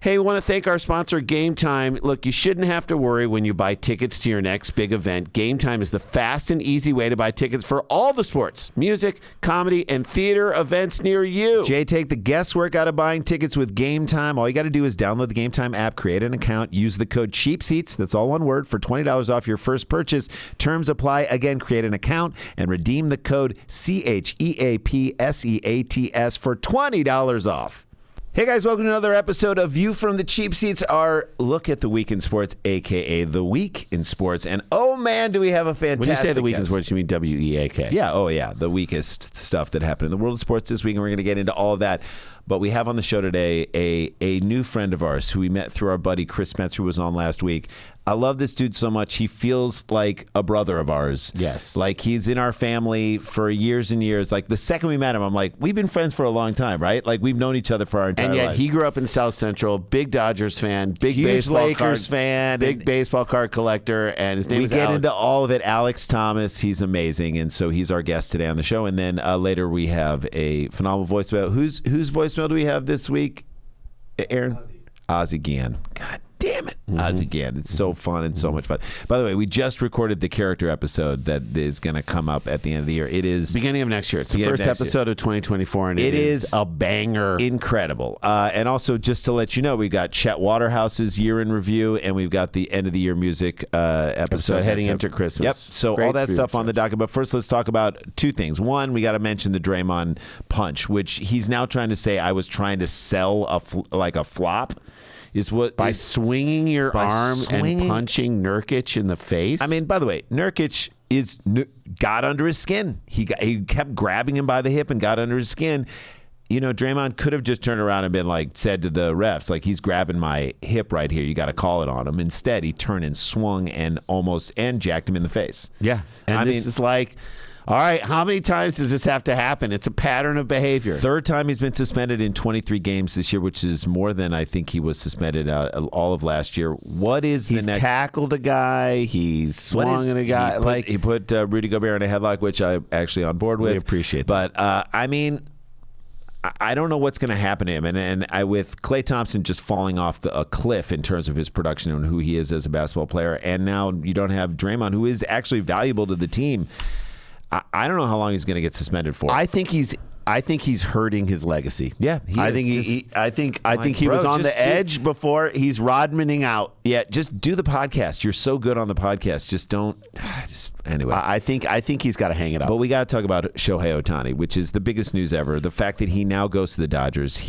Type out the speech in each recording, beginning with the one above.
Hey, we want to thank our sponsor, Game Time. Look, you shouldn't have to worry when you buy tickets to your next big event. Game Time is the fast and easy way to buy tickets for all the sports, music, comedy, and theater events near you. Jay, take the guesswork out of buying tickets with Game Time. All you got to do is download the Game Time app, create an account, use the code CHEAPSEATS, that's all one word, for $20 off your first purchase. Terms apply. Again, create an account and redeem the code CHEAPSEATS for $20 off. Hey guys, welcome to another episode of View from the Cheap Seats, our look at the week in sports, a.k.a. The Week in Sports. And oh man, do we have a fantastic When you say the week in guest. sports, you mean W-E-A-K. Yeah, oh yeah, the weakest stuff that happened in the world of sports this week, and we're going to get into all of that. But we have on the show today a new friend of ours who we met through our buddy Chris Spencer, who was on last week. I love this dude so much. He feels like a brother of ours. Yes. Like he's in our family for years and years. Like the second we met him, I'm like, we've been friends for a long time, right? Like we've known each other for our entire And yet lives. he grew up in South Central, big Dodgers fan, big Huge baseball Lakers card, fan, big and baseball card collector, and his name we is get Alex. into all of it. Alex Thomas, he's amazing, and so he's our guest today on the show. And then later we have a phenomenal voicemail. Whose voicemail do we have this week, Aaron? Ozzie Gann. God damn it, Ozzie Gann. It's so fun and so much fun. By the way, we just recorded the character episode that is going to come up at the end of the year. It is beginning of next year. It's the Beginning of first next year. episode of 2024, and It is a banger. incredible. And also, just to let you know, we've got Chet Waterhouse's year in review, and we've got the end of the year music episode heading That's into Christmas. Yep. So Great all that food stuff on show. the docket. But first, let's talk about two things. One, we got to mention the Draymond punch, which he's now trying to say I was trying to sell like a flop. Is what By is- swinging your by arm swinging- and punching Nurkic in the face. I mean, by the way, Nurkic got under his skin. He kept grabbing him by the hip and got under his skin. You know, Draymond could have just turned around and been like, said to the refs, like, he's grabbing my hip right here. You got to call it on him. Instead, he turned and swung and jacked him in the face. yeah. And I this mean- is like, all right, how many times does this have to happen? It's a pattern of behavior. Third time he's been suspended in 23 games this year, which is more than I think he was suspended all of last year. What is He's the next? tackled a guy. He's swung at a guy. He put Rudy Gobert in a headlock, which I'm actually on board with. We appreciate that. But I mean, I don't know what's going to happen to him, and with Klay Thompson just falling off a cliff in terms of his production and who he is as a basketball player, and now you don't have Draymond, who is actually valuable to the team. I don't know how long he's going to get suspended for. I think he's hurting his legacy. Yeah, I think he was on the edge before. He's Rodmaning out. Yeah, just do the podcast. You're so good on the podcast. Just don't. Anyway. I think he's got to hang it up. But we got to talk about Shohei Ohtani, which is the biggest news ever. The fact that he now goes to the Dodgers.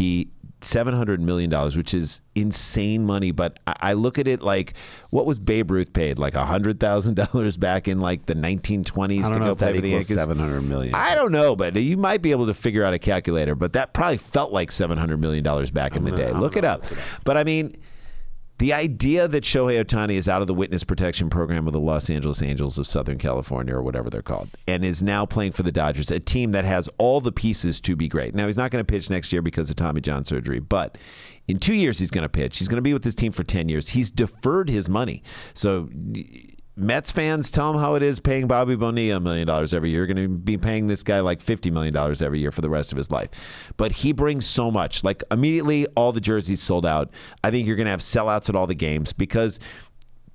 $700 million, which is insane money. But I look at it like, what was Babe Ruth paid? Like $100,000 back in like the 1920s to go play for the Yankees? $700 million. I don't know, but you might be able to figure out a calculator. But that probably felt like $700 million back in the day. Look it up. But I mean, the idea that Shohei Ohtani is out of the witness protection program of the Los Angeles Angels of Southern California, or whatever they're called, and is now playing for the Dodgers, a team that has all the pieces to be great. Now, he's not going to pitch next year because of Tommy John surgery, but in 2 years he's going to pitch. He's going to be with this team for 10 years. He's deferred his money. So Mets fans, tell him how it is paying Bobby Bonilla $1 million every year. You're going to be paying this guy like $50 million every year for the rest of his life. But he brings so much. Like immediately, all the jerseys sold out. I think you're going to have sellouts at all the games because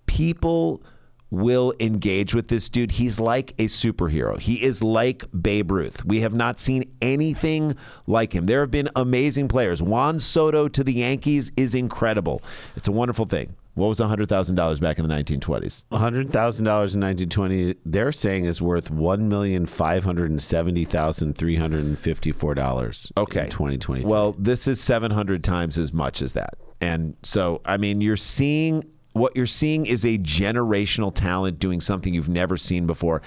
people will engage with this dude. He's like a superhero. He is like Babe Ruth. We have not seen anything like him. There have been amazing players. Juan Soto to the Yankees is incredible. It's a wonderful thing. What was $100,000 back in the 1920s? $100,000 in 1920, they're saying is worth $1,570,354. Okay. In 2023. Well, this is 700 times as much as that. And so, I mean, what you're seeing is a generational talent doing something you've never seen before.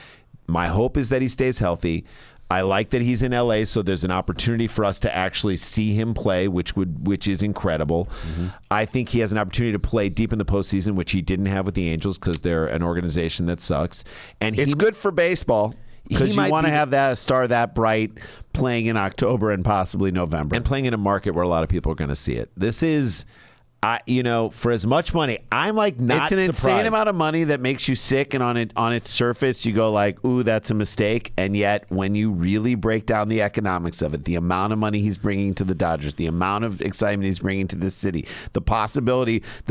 My hope is that he stays healthy. I like that he's in LA, so there's an opportunity for us to actually see him play, which is incredible. Mm-hmm. I think he has an opportunity to play deep in the postseason, which he didn't have with the Angels because they're an organization that sucks. And it's good for baseball because you want to have that star that bright playing in October and possibly November. And playing in a market where a lot of people are going to see it. This is... for as much money, I'm like not It's an surprised. insane amount of money that makes you sick, and on its surface, you go like, ooh, that's a mistake. And yet, when you really break down the economics of it, the amount of money he's bringing to the Dodgers, the amount of excitement he's bringing to this city, the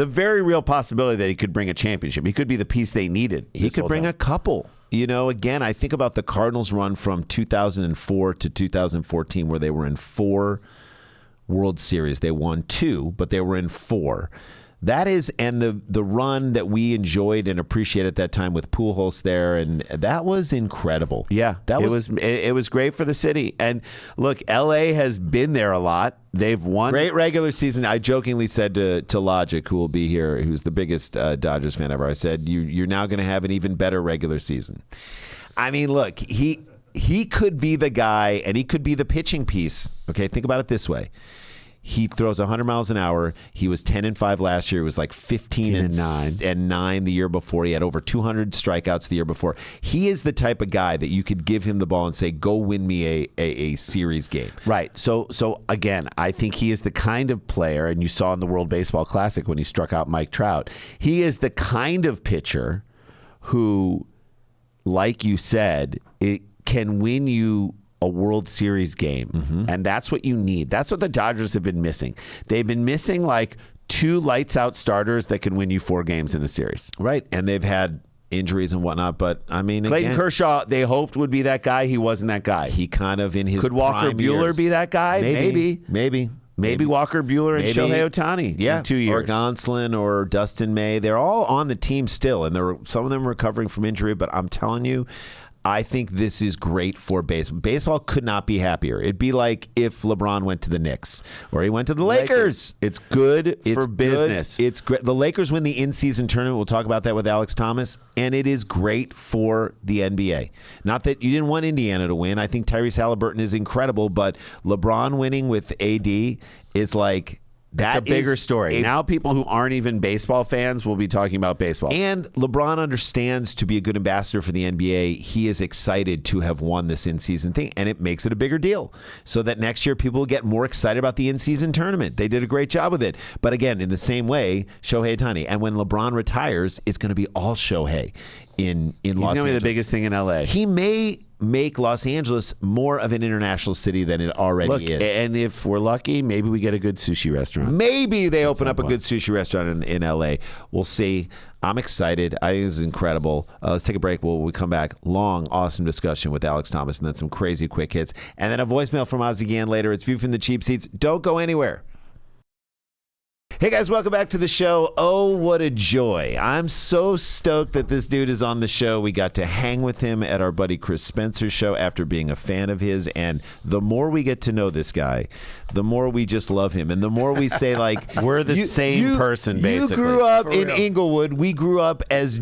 very real possibility that he could bring a championship. He could be the piece they needed. He could bring a couple. Again, I think about the Cardinals run from 2004 to 2014 where they were in 4 World Series. They won 2, but they were in 4. That is, and the run that we enjoyed and appreciated at that time with Pujols there, and that was incredible. Yeah, it was great for the city. And look, LA has been there a lot. They've won great regular season. I jokingly said to Logic, who will be here, who's the biggest Dodgers fan ever, I said, you're now going to have an even better regular season. I mean, look, he could be the guy, and he could be the pitching piece. Okay, think about it this way. He throws 100 miles an hour. He was 10-5 last year. He was like 15-9 the year before. He had over 200 strikeouts the year before. He is the type of guy that you could give him the ball and say, go win me a series game. Right. So again, I think he is the kind of player, and you saw in the World Baseball Classic when he struck out Mike Trout, he is the kind of pitcher who, like you said, it can win you a World Series game. And that's what you need. That's what the Dodgers have been missing. They've been missing like 2 lights out starters that can win you 4 games in a series. Right. And they've had injuries and whatnot, but I mean, Clayton Kershaw, they hoped would be that guy. He wasn't that guy. He kind of in his Could Walker prime Buehler years. be that guy? Maybe Walker Buehler and Shohei Ohtani in 2 years. Or Gonsolin or Dustin May. They're all on the team still, and some of them are recovering from injury, but I'm telling you, I think this is great for baseball. Baseball could not be happier. It'd be like if LeBron went to the Knicks or he went to the Lakers. It's good for business. It's great. The Lakers win the in-season tournament. We'll talk about that with Alex Thomas. And it is great for the NBA. Not that you didn't want Indiana to win. I think Tyrese Halliburton is incredible, but LeBron winning with AD is like... That's a bigger story. Now people who aren't even baseball fans will be talking about baseball. And LeBron understands to be a good ambassador for the NBA. He is excited to have won this in-season thing, and it makes it a bigger deal so that next year people will get more excited about the in-season tournament. They did a great job with it. But again, in the same way, Shohei Ohtani. And when LeBron retires, it's going to be all Shohei in Los Angeles. He's going to be the biggest thing in LA. He may make Los Angeles more of an international city than it already is. And if we're lucky, maybe we get a good sushi restaurant. Maybe they open up a good sushi restaurant in LA. We'll see. I'm excited. I think this is incredible. Let's take a break. When we come back, long, awesome discussion with Alex Thomas, and then some crazy quick hits. And then a voicemail from Ozzie Gann later. It's View from the Cheap Seats. Don't go anywhere. Hey guys, welcome back to the show. Oh, what a joy. I'm so stoked that this dude is on the show. We got to hang with him at our buddy Chris Spencer's show after being a fan of his. And the more we get to know this guy, the more we just love him. And the more we say, like, we're the same person, basically. You grew up in Inglewood. We grew up as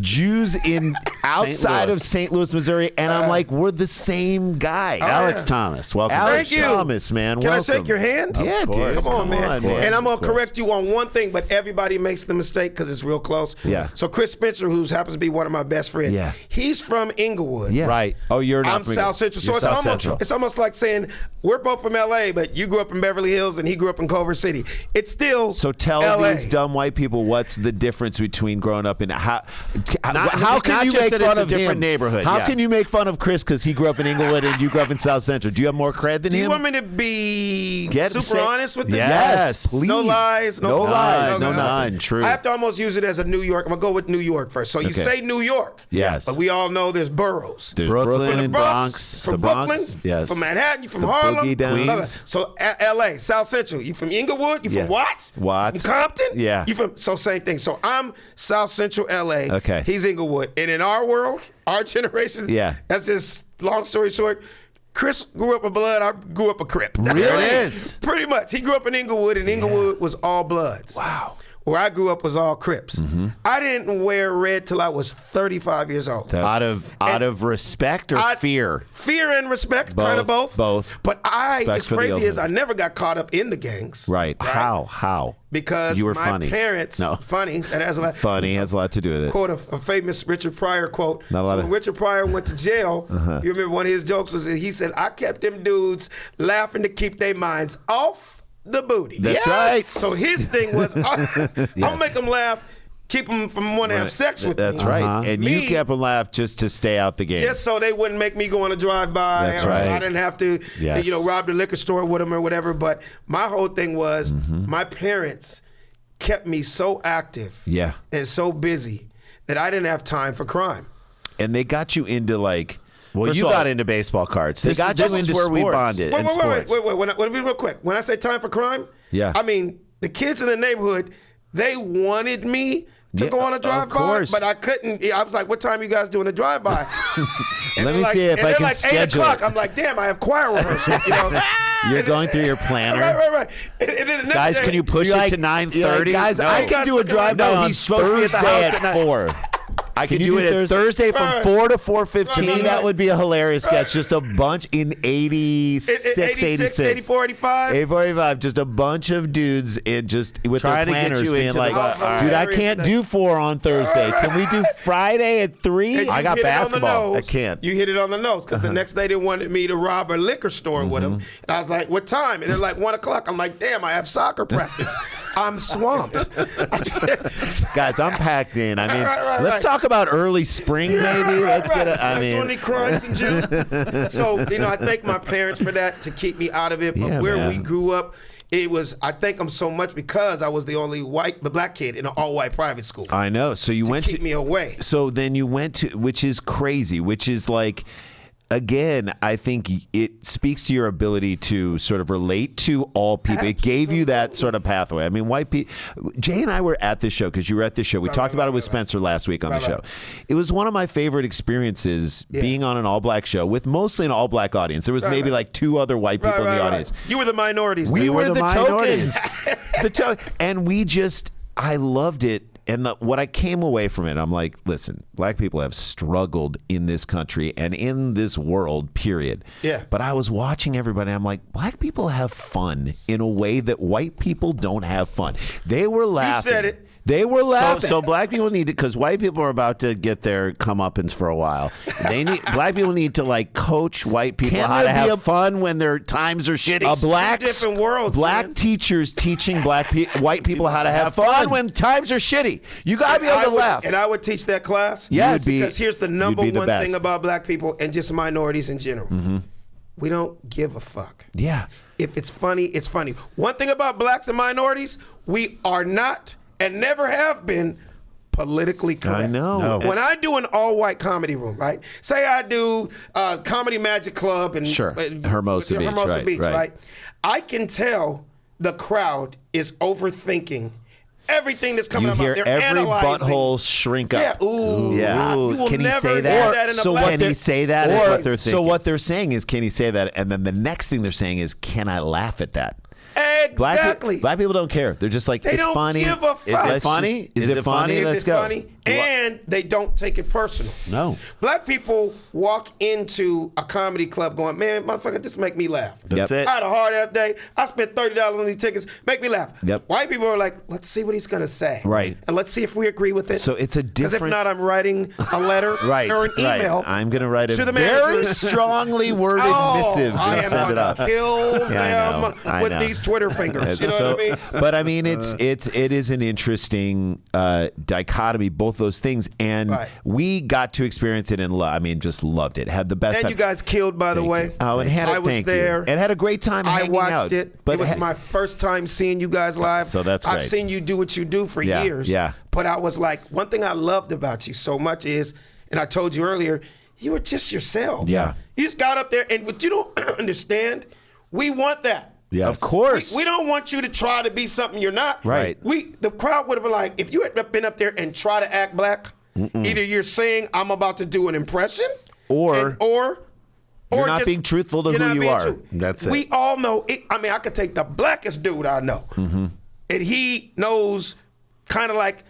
Jews in outside of St. Louis, Missouri. And I'm like, we're the same guy. Alex Thomas, welcome. Alex Thank you. Thomas, man. Can welcome. I shake your hand? Yeah, dude. Come on, man. And I'm going to correct correct you on one thing, but everybody makes the mistake because it's real close. Yeah. So Chris Spencer, who happens to be one of my best friends, Yeah. he's from Inglewood. Yeah. Right. Oh, you're not I'm from South Central. So You're it's South almost, Central. it's almost like saying we're both from L.A., but you grew up in Beverly Hills and he grew up in Culver City. It's still So tell LA. these dumb white people what's the difference between growing up in how not can you just make that fun it's a of different him? neighborhood, How yeah. can you make fun of Chris because he grew up in Inglewood and you grew up in South Central? Do you have more cred than Do him? you want me to be Say- super honest with this? Yes, please. No lies. No lies. Okay. No none. True. I have to almost use it as a New York. I'm going to go with New York first. So you Okay. say New York. Yes. But we all know there's boroughs. There's Brooklyn, From the Bronx, from the Brooklyn, Bronx, yes. from Manhattan, you from The Harlem, boogie down. Queens. So L.A., South Central, you from Inglewood, you Yeah. from Watts, Watts. from Compton, Yeah. you from same thing. So I'm South Central L.A. Okay. He's Inglewood, and in our world, our generation, Yeah. That's just long story short. Chris grew up a blood. I grew up a Crip. Really? is. Pretty much. He grew up in Inglewood, and Inglewood was all Bloods. Wow. Where I grew up was all Crips. I didn't wear red till I was 35 years old. Out of respect or fear? Fear and respect, kind of both. Both. But Respect as for the crazy as ultimate. I never got caught up in the gangs. Right. How? Because You were my funny. parents, No. funny, that has a lot. Funny has a lot to do with it. Quote a famous Richard Pryor quote. Not a lot So of- when Richard Pryor went to jail, you remember one of his jokes was that he said, "I kept them dudes laughing to keep their minds off the booty. That's right. So his thing was, I'll make them laugh, keep them from wanting to have sex with That's me. right. And Me- you kept them laugh just to stay out the game. Just so they wouldn't make me go on a drive-by. That's or so right. I didn't have to, Yes. rob the liquor store with them or whatever. But my whole thing was my parents kept me so active Yeah. and so busy that I didn't have time for crime. And they got you into like. Well, first you of all, got into baseball cards. They This got is you into where we sports. bonded. Wait, in wait, sports. wait. Real quick. When I say time for crime, Yeah. I mean the kids in the neighborhood, they wanted me to Yeah, go on a of drive-by, course. but I couldn't. I was like, what time you guys doing a drive-by? Let me see if I can like 8 schedule o'clock. it. I'm like, damn, I have choir rehearsal. You're going through your planner. Right. And then the next Guys, day, can you push You're it like- to you're like, 9:30? guys, No. I can do a drive-by No, on he's supposed to be at the Thursday house at at night. 4. I can Can do you it do at Thursday from Right. 4 to To 4:15. me, that would be a hilarious sketch. Just a bunch in 86, 86. 84, 85. 845, just a bunch of dudes with Trying to their get planners you being into like, the- dude, I hilarious. can't do 4 on Thursday. Can we do Friday at 3? And you I got hit it on the basketball. nose. I can't. You hit it on the nose because the next day they wanted me to rob a liquor store with them. And I was like, what time? And they're like, 1 o'clock. I'm like, damn, I have soccer practice. I'm swamped. Guys, I'm packed in. I mean, Right. let's talk about early spring, maybe. Let's get a, I Let's do any mean, crimes in June. So, I thank my parents for that to keep me out of it. But Yeah, where man. we grew up, it was, I thank them so much because I was the only black kid in an all-white private school. I know. So you went Keep me away. So then you went to, which is crazy, which is like, again, I think it speaks to your ability to sort of relate to all people. It gave you that sort of pathway. I mean, white people. Jay and I were at this show because you were at this show. We talked about it with Spencer last week on the show. It was one of my favorite experiences being on an all-black show with mostly an all-black audience. There was maybe like 2 other white people in the audience. You were the minorities. We then. were the minorities. tokens. And we just, I loved it. And what I came away from it, I'm like, listen, black people have struggled in this country and in this world, period. Yeah. But I was watching everybody. I'm like, black people have fun in a way that white people don't have fun. They were laughing. said it. They were laughing. So black people need to, because white people are about to get their comeuppance for a while. Black people need to like coach white people Can't how to there be have a- fun when their times are shitty. different worlds, black man. teachers teaching white people how to have fun fun. when times are shitty. You gotta be able to laugh. And I would teach that class. Yes. You'd be- Because here's the number you'd be the one best. thing about black people and just minorities in general. We don't give a fuck. Yeah. If it's funny, it's funny. One thing about blacks and minorities, we are not and never have been politically correct. I know. When I do an all-white comedy room, right? Say I do Comedy Magic Club and Sure. Hermosa Beach, right. I can tell the crowd is overthinking everything that's coming You up. hear They're every analyzing. butthole shrink up. Yeah, ooh, Yeah. you will Can he never say hear that? that in a So black what Can he say that is what they're So thinking. what they're saying is, can he say that? And then the next thing they're saying is, can I laugh at that? Exactly. Black people don't care. They're just like, They it's don't funny. give a fuck. Is it funny? Is it funny? Is Let's it go. funny? And they don't take it personal. No. Black people walk into a comedy club going, man, motherfucker, this make me laugh. That's Yep. it. I had a hard ass day. I spent $30 on these tickets. Make me laugh. Yep. White people are like, let's see what he's gonna say. Right. And let's see if we agree with it. So it's a Because if different- not, I'm writing a letter Right, or an right. email. I'm going to write a to the very manager. strongly worded missive I and am send it gonna up. kill Yeah, I know. them I with know. these Twitter fingers. You know So- what I mean? But I mean, it is an interesting dichotomy, both those things, and Right. we got to experience it and just loved it. Had the best. And time. you guys killed, by the Thank way. you. Oh, and had I it. was Thank there. you. And had a great time. I hanging watched out. it. But It was my first time seeing you guys live. So that's I've great. seen you do what you do for Yeah, years. yeah. But I was like, one thing I loved about you so much is, and I told you earlier, you were just yourself. Yeah. You just got up there, and what you don't understand, we want that. Yeah, of course. We don't want you to try to be something you're not. Right. The crowd would have been like, if you had been up there and try to act black, either you're saying I'm about to do an impression, Or you're not just- being truthful to you're who not you being are. true. That's it. We all know it. I mean, I could take the blackest dude I know, and he knows kind of like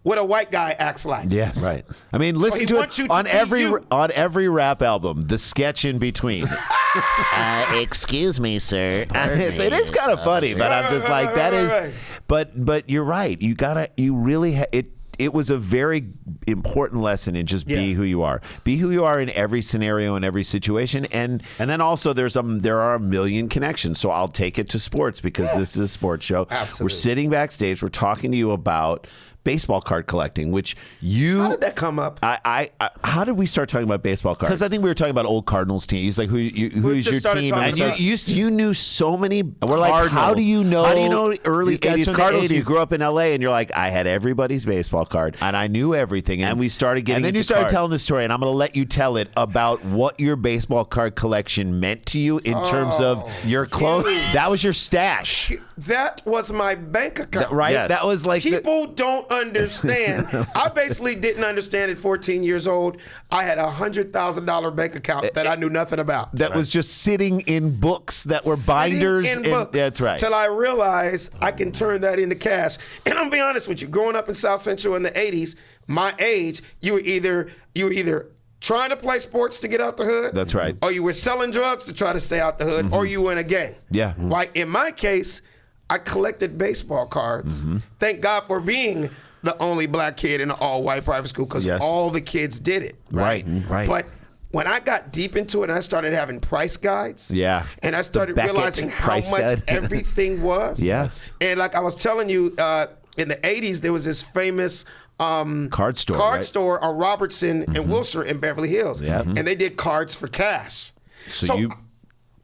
what a white guy acts like. Yes. Right. I mean, listen he to wants it you to on be every you. on every rap album. The sketch in between. Excuse me, sir. It is kind of funny, but I'm just like that is. right. But you're right. You really it it was a very important lesson in just be who you are. Be who you are in every scenario, in every situation. And then also there are a million connections. So I'll take it to sports because this is a sports show. Absolutely. We're sitting backstage. We're talking to you about baseball card collecting, which How did that come up? how did we start talking about baseball cards? Because I think we were talking about old Cardinals teams. Like who's just your started team? talking And about- you knew so many. We're like, Cardinals. How do you know early these guys 80s from the Cardinals? 80s? You grew up in LA and you're like, I had everybody's baseball card. And I knew everything. And we started getting And then into you started cards. telling the story, and I'm going to let you tell it about what your baseball card collection meant to you in terms of your clothes. That was your stash, That was my bank account. right? Yes. That was like People don't understand. I basically didn't understand at 14 years old. I had a $100,000 bank account that I knew nothing about. that was just sitting in books that were binders. Sitting in books. That's right. Till I realized I can turn that into cash. And I'm gonna be honest with you. Growing up in South Central in the 80s, my age, you were either trying to play sports to get out the hood. That's right. Or you were selling drugs to try to stay out the hood, or you were in a gang. Yeah. Right. In my case, I collected baseball cards. Thank God for being the only black kid in an all-white private school, because Yes. all the kids did it. Right, right. But when I got deep into it and I started having price guides, Yeah. and I started Beckett realizing how price much guide. everything was. Yes. And like I was telling you, in the 80s, there was this famous Card store, card right? store on Robertson and Wilshire in Beverly Hills. Yeah. And they did cards for cash. So you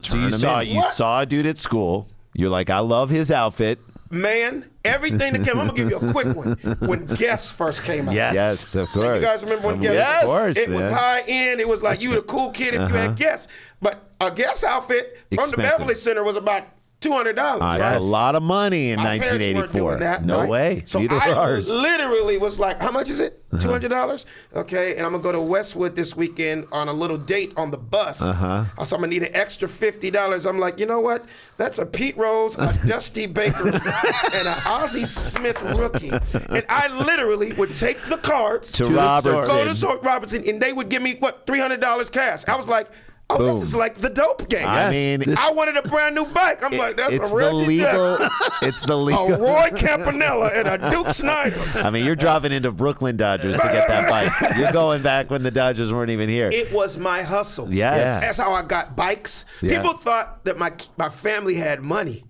Turn 'em in. you saw a dude at school. You're like, I love his outfit. Man, everything that came. I'm gonna give you a quick one. When Guess first came out. Yes, of course. You guys remember when Guess? Yes, of course, It was man. high end. It was like you were the cool kid if you had Guess. But a Guess outfit from the Expensive. Beverly Center was about $200. That's a lot of money in My parents weren't 1984. doing that, No right? way. So Neither I ours. literally was like, how much is it? $200? Okay, and I'm going to go to Westwood this weekend on a little date on the bus. So I'm going to need an extra $50. I'm like, you know what? That's a Pete Rose, a Dusty Baker, and an Ozzie Smith rookie. And I literally would take the cards To the Robertson. store, go to Robertson, and they would give me, what, $300 cash. I was like, oh, Boom. this is like the dope game. I mean, I wanted a brand new bike. I'm like, that's it's a real the legal. It's the legal. a Roy Campanella and a Duke Snyder. I mean, you're driving into Brooklyn Dodgers to get that bike. You're going back when the Dodgers weren't even here. It was my hustle. Yes. That's how I got bikes. Yeah. People thought that my family had money,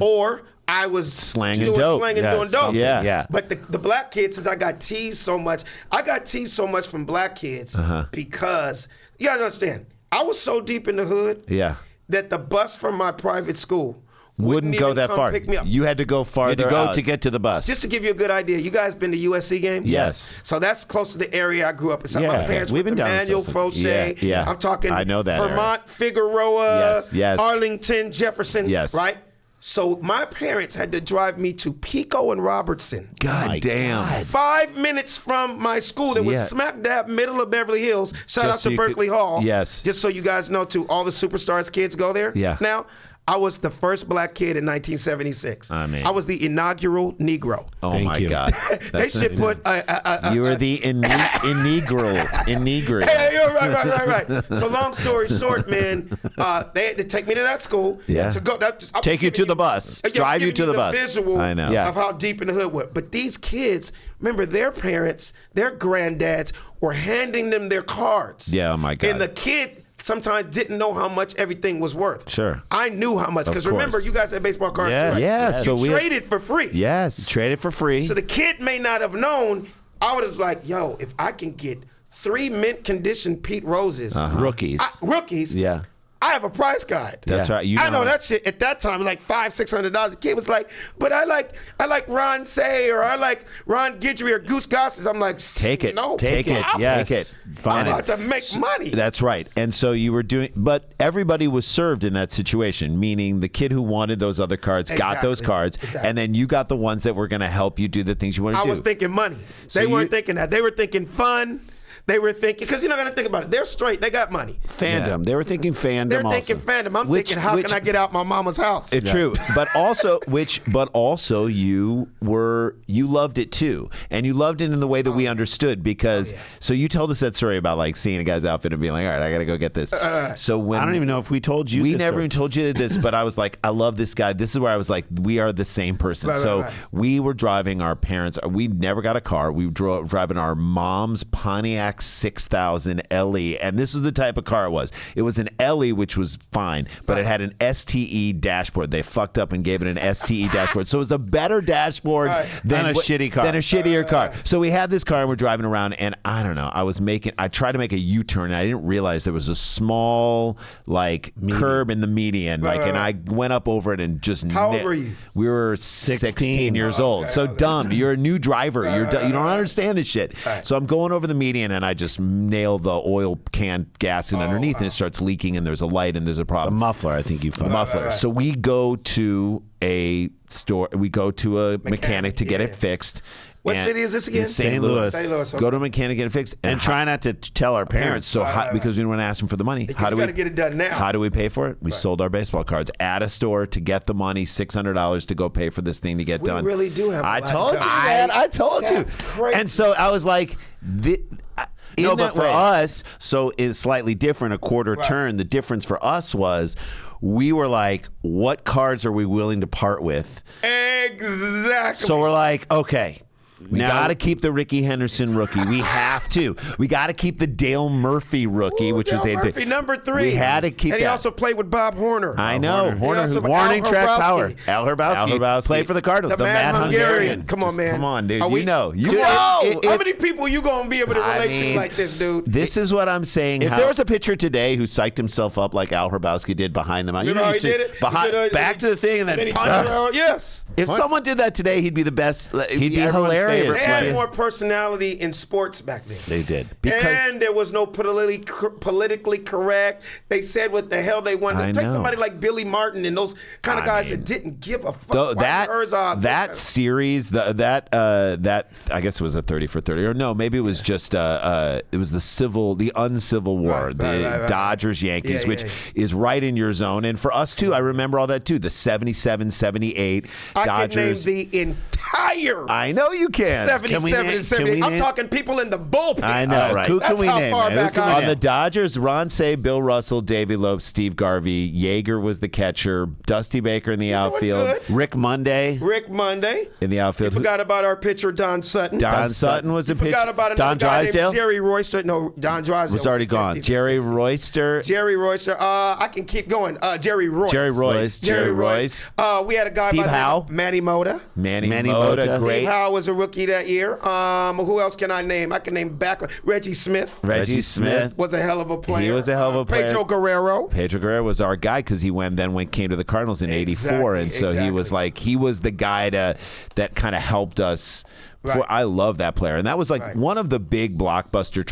or I was Slanging doing dope. slanging, Yeah, doing dope. something. Yeah. But the black kids, since I got teased so much, from black kids because you gotta understand, I was so deep in the hood Yeah. that the bus from my private school Wouldn't go even that come far. Pick me up. You had to go You farther. had to go out. to get to the bus. Just to give you a good idea, you guys been to USC games? Yes. So that's close to the area I grew up in. So my Yeah. parents We've went been to down to Manuel South Fauché. Yeah. I'm talking I know that Vermont, Figueroa, Yes, yes. Arlington, Jefferson. Yes. Right? So my parents had to drive me to Pico and Robertson. God My damn. God. 5 minutes from my school that was Yeah. smack dab middle of Beverly Hills. Shout Just out so to you could- Berkeley Hall. Yes. Just so you guys know, too, all the Superstars kids go there. Yeah. Now, I was the first black kid in 1976. I mean. I was the inaugural Negro. Oh Thank my you. God. They should put You were the integral. Hey, you're right. So long story short, man, they had to take me to that school. Yeah. To go. I'm Take you giving to the bus. I'm Drive you giving to the bus. Visual I know. Yeah. of how deep in the hood were. But these kids, remember, their parents, their granddads were handing them their cards. Yeah, oh my God. And the kid sometimes didn't know how much everything was worth. Sure. I knew how much, because Of remember, course. you guys had baseball cards. Yes. too, right? Yeah, You so we- traded for free. Yes. Trade it for free. So the kid may not have known. I was like, yo, if I can get 3 mint condition Pete Roses, Rookies. rookies, Yeah. I have a price guide. That's Yeah. right. You I know that shit at that time, like $500-$600. The kid was like, but I like Ron Say, or I like Ron Guidry or Goose Gossage. I'm like, Take it. No, Take it. I'm Yes. Take it. I'm Fine. about to make money. That's right. And so you were doing, but everybody was served in that situation, meaning the kid who wanted those other cards got those Exactly. cards, Exactly. and then you got the ones that were going to help you do the things you want to I do. was thinking money. So They weren't you- thinking that. They were thinking fun. They were thinking, because you're not going to think about it. They're straight. They got money. Fandom. Yeah. They were thinking fandom. They're also. thinking fandom. I'm thinking, how can I get out my mama's house? It's true, but also you loved it too, and you loved it in the way that we understood because. So you told us that story about like seeing a guy's outfit and being like, all right, I got to go get this. So when I don't even know if we told you. we this never story. even told you this, but I was like, I love this guy. This is where I was like, we are the same person. Right. We were driving our parents. We never got a car. We drove driving our mom's Pontiac 6000 LE, and this was the type of car it was. It was an LE, which was fine, but it had an STE dashboard. They fucked up and gave it an STE dashboard, so it was a better dashboard Than a shitty car. Than a shittier car. So we had this car and we're driving around, and I don't know. I tried to make a U-turn, and I didn't realize there was a small curb in the median, and I went up over it and just. How old were you? We were 16 years old. So dumb. You're a new driver. You don't understand this shit. So I'm going over the median, and I just nail the oil can gas in underneath, and it starts leaking, and there's a light, and there's a A problem. muffler, I think you found. Muffler. So we go to a store. We go to a mechanic to get it fixed. What And city is this again? in St. Louis. St. Louis, okay. Go to a mechanic, get it fixed, And try not to tell our parents. So because we didn't want to ask them for the money. How do you we got to get it done now. How do we pay for it? We sold our baseball cards at a store to get the money, $600 to go pay for this thing to get done. We really do have a I lot told of you, time. man. I told you. That's crazy. And so I was like, No, but for us, so it's slightly different. A quarter turn. The difference for us was we were like, what cards are we willing to part with? Exactly. So we're like, okay. We got to keep the Ricky Henderson rookie. We have to. We got to keep the Dale Murphy rookie, which was Murphy, number 3. We had to keep and that. he also played with Bob Horner. I know. Horner, Warning track power. Al Al Herbowski Herbowski. played for the Cardinals. The Mad Hungarian. Come on, man. Come on, dude. Are we- You know. You Come know. on. How many people you going to be able to I relate to mean, like this, dude? This is what I'm saying. If there was a pitcher today who psyched himself up like Al Herbowski did behind them, You know how he did it? back to the thing and then he punch turned us. around. Yes. If someone did that today, he'd be the best. He'd be everyone's hilarious. favorite They had player. more personality in sports back then. They did. And there was no politically correct. They said what the hell they wanted. I Take know. somebody like Billy Martin and those kind of guys that didn't give a fuck. That series, that I guess it was a 30 for 30, or no, maybe it was just it was the uncivil war, the Dodgers Yankees, which is right in your zone, and for us too. I remember all that too. The 77, 78 Dodgers. I can name the entire. I know you can. 77 and 78. I'm talking people in the bullpen. I know, right? Who That's can we how name? far Who back can we I On am. the Dodgers, Ron Say, Bill Russell, Davey Lopes, Steve Garvey, Yeager was the catcher, Dusty Baker in the outfield, good. Rick Monday. Rick Monday. in the outfield. Forgot about our pitcher Don Sutton. Don Sutton was a pitcher. Forgot about another Don guy named Drysdale Jerry Royster. No, Don Drysdale was already gone. 50s and Jerry 60s. Royster. Jerry Royster. I can keep going. Jerry Royce. Jerry Royce. Jerry Royce. We had a guy Steve by the name Howe. of Manny Mota. Manny Mota, Mota, great. Steve Howe was a rookie that year. Who else can I name? I can name back Reggie Smith. Reggie Smith. Was a hell of a player. He was a hell of a player. Pedro Guerrero. Pedro Guerrero was our guy because he came to the Cardinals in '84, and so he was he was the guy that kind of helped us. Right. I love that player, and that was one of the big blockbuster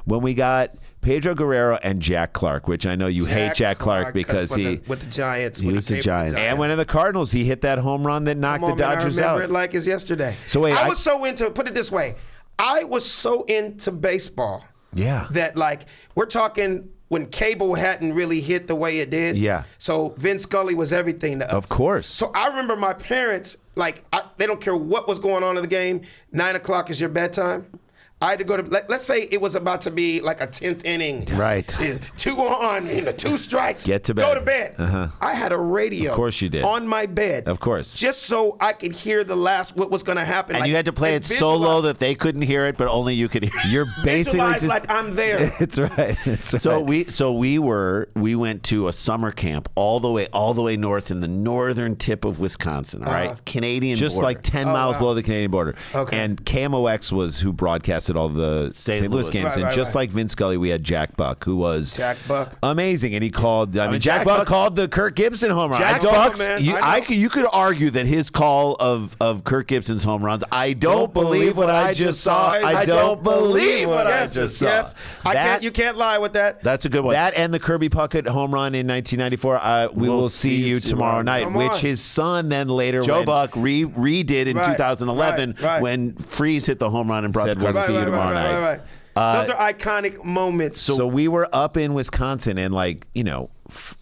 when we got Pedro Guerrero and Jack Clark, which I know you hate Jack Clark because with the Giants. He was the Giants. and when in the Cardinals he hit that home run that knocked the Dodgers I remember out. it like it's yesterday. So wait, I was so into. Put it this way, I was so into baseball. Yeah. That we're talking when cable hadn't really hit the way it did. Yeah. So Vince Scully was everything to us. Of course. So I remember my parents, they don't care what was going on in the game. 9 o'clock is your bedtime. I had to go to, let's say it was about to be like a 10th inning. Right. 2 on, 2 strikes. Get to bed. Go to bed. I had a radio. Of course you did. On my bed. Of course. Just so I could hear what was going to happen. And you had to play it so low that they couldn't hear it, but only you could hear it. You're basically visualize just like I'm there. It's right. It's So right. we went to a summer camp all the way north in the northern tip of Wisconsin, all right? Canadian just border. like 10 miles below the Canadian border. Okay. And KMOX was who broadcasted all the St. Louis games. Right, and just right. like Vince Scully, we had Jack Buck, who was Jack Buck. amazing. And he called, I mean, Jack Jack Buck Buck- called the Kirk Gibson home run. Jack I don't- Buck, man. I know. you could argue that his call of Kirk Gibson's home runs, I don't believe what I just saw. I don't believe what I just saw. Yes. You can't lie with that. That's a good one. That and the Kirby Puckett home run in 1994. We will see you tomorrow night, Come which on. his son then later Joe went- Buck redid in Right, 2011 right. when Freese hit the home run and brought Said the we'll Cardinals. see you tomorrow night. Right. Those are iconic moments. So we were up in Wisconsin, and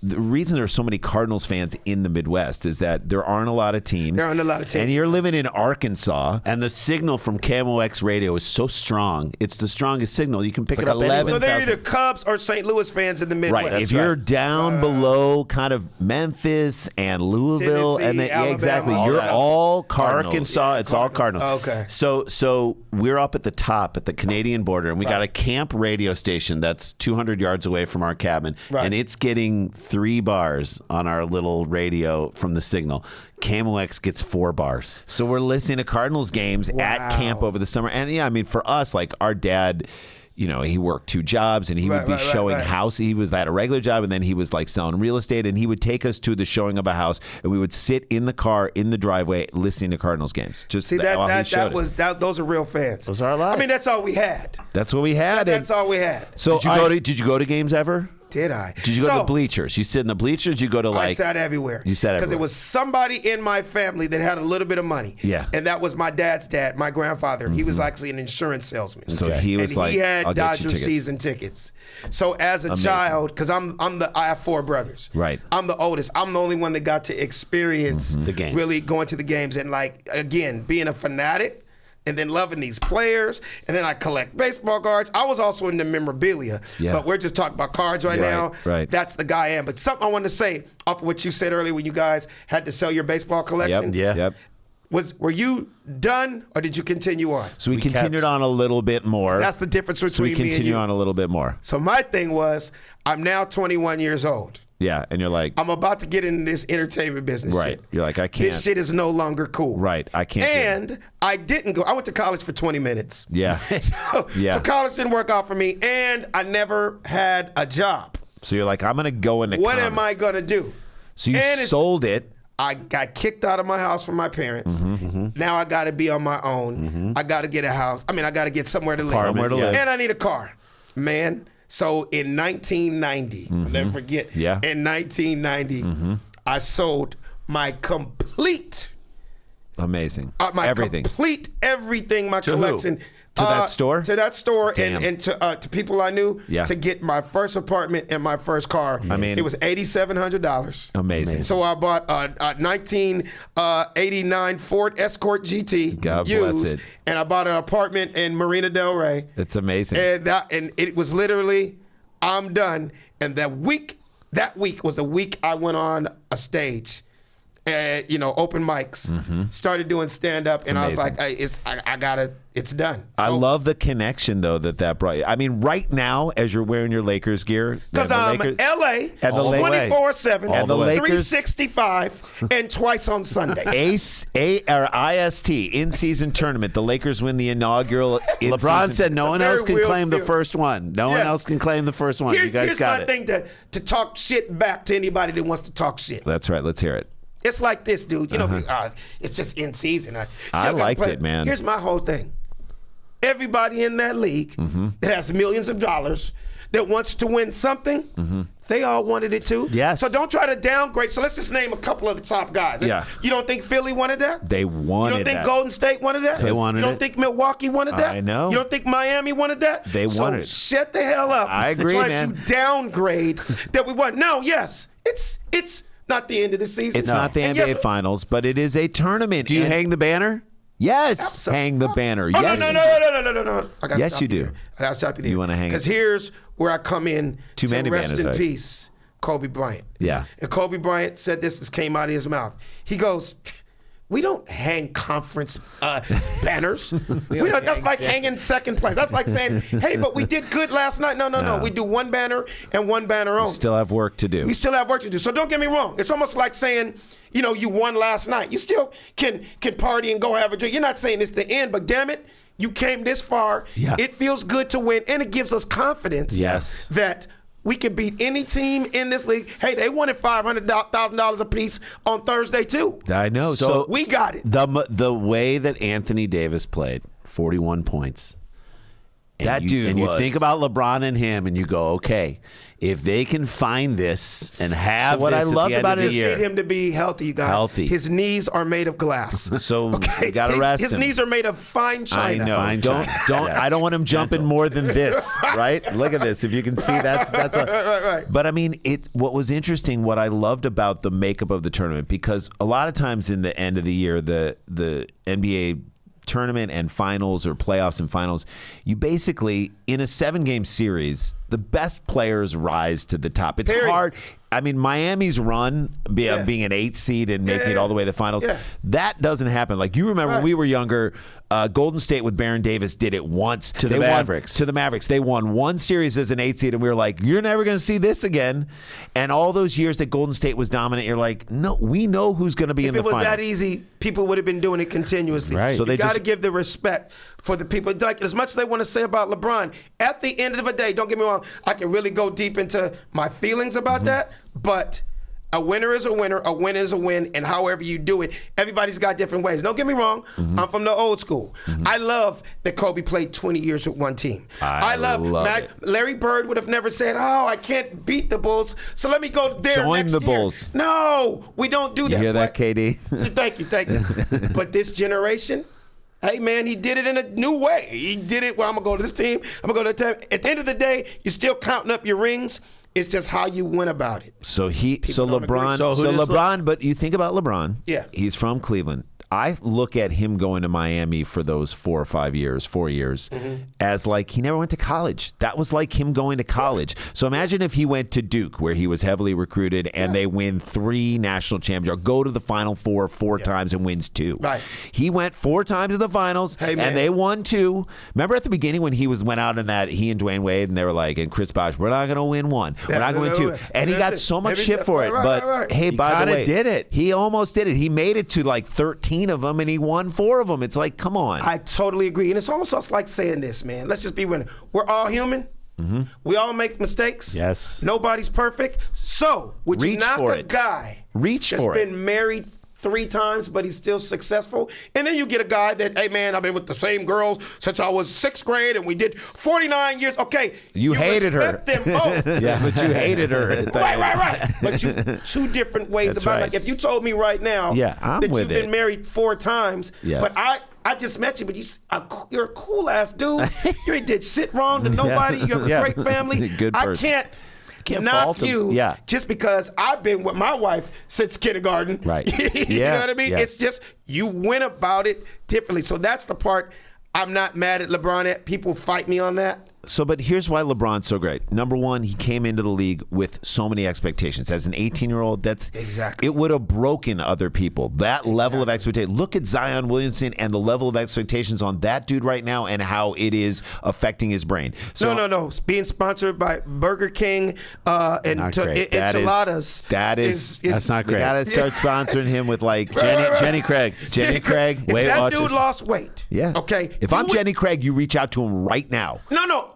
the reason there's so many Cardinals fans in the Midwest is that there aren't a lot of teams. There aren't a lot of teams. And you're living in Arkansas. And the signal from KMOX radio is so strong. It's the strongest signal. You can pick It's it like up 11. anywhere. So they're either Cubs or St. Louis fans in the Midwest. Right. If you're down below kind of Memphis and Louisville, Tennessee, and then, Alabama, exactly, all you're that. all Cardinals. Arkansas, it's all Cardinals. Okay. So we're up at the top at the Canadian border, and we got a camp radio station that's 200 yards away from our cabin, Right. and it's getting 3 bars on our little radio from the signal. KMOX gets 4 bars. So we're listening to Cardinals games at camp over the summer. And yeah, I mean, for us, like our dad, he worked 2 jobs, and he would be showing house. He was at a regular job, and then he was like selling real estate, and he would take us to the showing of a house, and we would sit in the car in the driveway listening to Cardinals games. Just See, while he showed it. those are real fans. Those are our lives. I mean, that's all we had. That's what we had. That's all we had. So Did you go to games ever? Did I? Did you go to the bleachers? You sit in the bleachers? You go to I sat everywhere. You sat Because everywhere. there was somebody in my family that had a little bit of money. Yeah. And that was my dad's dad, my grandfather. He was actually an insurance salesman. So he was and like, he had "I'll get you Dodger tickets." season tickets. So as a child, because I have 4 brothers. Right. I'm the oldest. I'm the only one that got to experience The games. really going to the games and again, being a fanatic. And then loving these players, and then I collect baseball cards. I was also into memorabilia, but we're just talking about cards right now. Right. That's the guy I am. But something I wanted to say off of what you said earlier when you guys had to sell your baseball collection. Yep. Were you done, or did you continue on? So we continued on a little bit more. That's the difference So we between me and continue you. on a little bit more. So my thing was, I'm now 21 years old. Yeah, and you're like, I'm about to get into this entertainment business right. shit. You're like, I can't. This shit is no longer cool. Right, I can't do it. And I didn't go. I went to college for 20 minutes. Yeah. So college didn't work out for me, and I never had a job. So you're like, I'm going to go into What comedy. am I going to do? So you And it's- sold it. I got kicked out of my house from my parents. Now I got to be on my own. I got to get a house. I mean, I got to get somewhere to live. Somewhere to live. And I need a car. Man. So in 1990, I'll never forget. Yeah. In 1990, I sold my complete Amazing. everything, my To who? collection. To that store? To that store, Damn. and to people I knew, Yeah. to get my first apartment and my first car. I mean- it was $8,700. Amazing. So I bought a 1989 Ford Escort GT God used, bless it. and I bought an apartment in Marina Del Rey. It's amazing. And it was literally, I'm done. And that week was the week I went on a stage. Open mics, started doing stand up, and amazing. I was like, I gotta, it's done. I So- love the connection, though, that brought you. I mean, right now, as you're wearing your Lakers gear. Because and the I'm Lakers- LA And the Lakers- 24/7, And the Lakers- 365, and twice on Sunday. IST, in-season tournament. The Lakers win the inaugural in-season. LeBron said no a one very else can real claim the feel. first one. No one Yes. else can claim the first one. You guys Here's got my it. thing to talk shit back to anybody that wants to talk shit. That's right. Let's hear it. It's like this, dude. It's just in season. I still gotta liked play. it, man. Here's my whole thing. Everybody in that league that has millions of dollars that wants to win something, they all wanted it too. Yes. So don't try to downgrade. So let's just name a couple of the top guys. Yeah. You don't think Philly wanted that? They wanted You don't think that. Golden State wanted that? They wanted You don't it. think Milwaukee wanted that? I know. You don't think Miami wanted that? They so wanted it. shut the hell up. I agree, trying man. to downgrade that we want. No, yes. It's not the end of the season. It's not the And NBA yes, Finals, but it is a tournament. Do you And- hang the banner? Yes. Hang the banner. Oh, Yes. no. I gotta Yes, stop you do. there. I gotta stop you there. You wanna hang it? Because here's where I come in Too to many rest banners, in right? peace. Kobe Bryant. Yeah. And Kobe Bryant said this came out of his mouth. He goes, we don't hang conference banners. That's like hanging second place. That's like saying, hey, but we did good last night. No. We do one banner and one banner only. Still have work to do. We still have work to do. So don't get me wrong. It's almost like saying, you won last night. You still can party and go have a drink. You're not saying it's the end, but damn it, you came this far. Yeah. It feels good to win, and it gives us confidence Yes. that we can beat any team in this league. Hey, they wanted $500,000 apiece on Thursday too. I know. So We got it. The way that Anthony Davis played, 41 points, That dude And you was. think about LeBron and him, and you go, okay, if they can find this and have So what this I at loved the end about of the it Just is- year. need him to be healthy, you guys. Healthy. His knees are made of glass. So you got to rest His him. knees are made of fine I china. know. Fine Don't. china. I don't want him jumping more than this. Right? Look at this. If you can see, that's a. Right. But I mean, what was interesting. What I loved about the makeup of the tournament, because a lot of times in the end of the year, the NBA tournament and finals or playoffs and finals, you basically, in a 7-game series, the best players rise to the top. It's Period. hard. I mean, Miami's run, being an 8 seed and making it all the way to the finals, that doesn't happen. Like, you remember when we were younger, Golden State with Baron Davis did it once. To the Mavericks. To the Mavericks. They won one series as an 8 seed, and we were like, you're never going to see this again. And all those years that Golden State was dominant, you're like, no, we know who's going to be in the If it was finals. that easy, people would have been doing it continuously. Right. So You they got to just- give the respect for the people. Like, as much as they want to say about LeBron, at the end of the day, don't get me wrong, I can really go deep into my feelings about that, but a winner is a winner, a win is a win, and however you do it, everybody's got different ways. Don't get me wrong, I'm from the old school. I love that Kobe played 20 years with one team. I love it. Larry Bird would have never said, oh, I can't beat the Bulls, so let me go there Join next the year. Bulls. No, we don't do that. You hear that, But- KD? Thank you. But this generation, hey man, he did it in a new way. He did it. Well, I'm gonna go to this team. I'm gonna go to that team. At the end of the day, you're still counting up your rings. It's just how you went about it. So don't agree. LeBron, So who does LeBron, but you think about LeBron. Yeah. He's from Cleveland. I look at him going to Miami for those 4 years, as like he never went to college. That was like him going to college. So imagine if he went to Duke, where he was heavily recruited, and they win 3 national championships, or go to the Final Four 4 times and wins 2. Right. He went 4 times to the finals, Hey, man. and they won 2. Remember at the beginning when he went out in that, he and Dwayne Wade, and they were like, and Chris Bosh, we're not going to win 1. We're not going to win 2. And he got so much shit for it. But hey, by the kinda way, did it. He almost did it. He made it to like 13 of them, and he won 4 of them. It's like, come on. I totally agree. And it's almost like saying this, man. Let's just be winning. We're all human. We all make mistakes. Yes. Nobody's perfect. So, would you Reach knock for a it. guy Reach that's for it. been married 3 times, but he's still successful? And then you get a guy that, hey, man, I've been with the same girl since I was 6th grade, and we did 49 years. Okay. You hated her. respect them both. Yeah, but you hated her. at the end. Right. But you 2 different ways That's about right. Like, if you told me right now Yeah, I'm that with you've been it. married 4 times, Yes. but I just met you, but you're a cool ass dude. You ain't did shit wrong to nobody. You have a Yeah. great family. Good I person. Can't knock fault him. you Yeah. just because I've been with my wife since kindergarten. Right. You Yeah. know what I mean? Yes. It's just you went about it differently. So that's the part I'm not mad at LeBron at. People fight me on that. So, but here's why LeBron's so great. Number one, he came into the league with so many expectations. As an 18-year-old, Exactly. it would have broken other people. That level of expectation. Look at Zion Williamson and the level of expectations on that dude right now, and how it is affecting his brain. So, No. It's being sponsored by Burger King and Not great. enchiladas. That's not We great. gotta start sponsoring him with like Jenny Craig. Jenny Craig. If Weight that Watchers. dude lost weight. Yeah. Okay. If you I'm would- Jenny Craig, you reach out to him right now. No.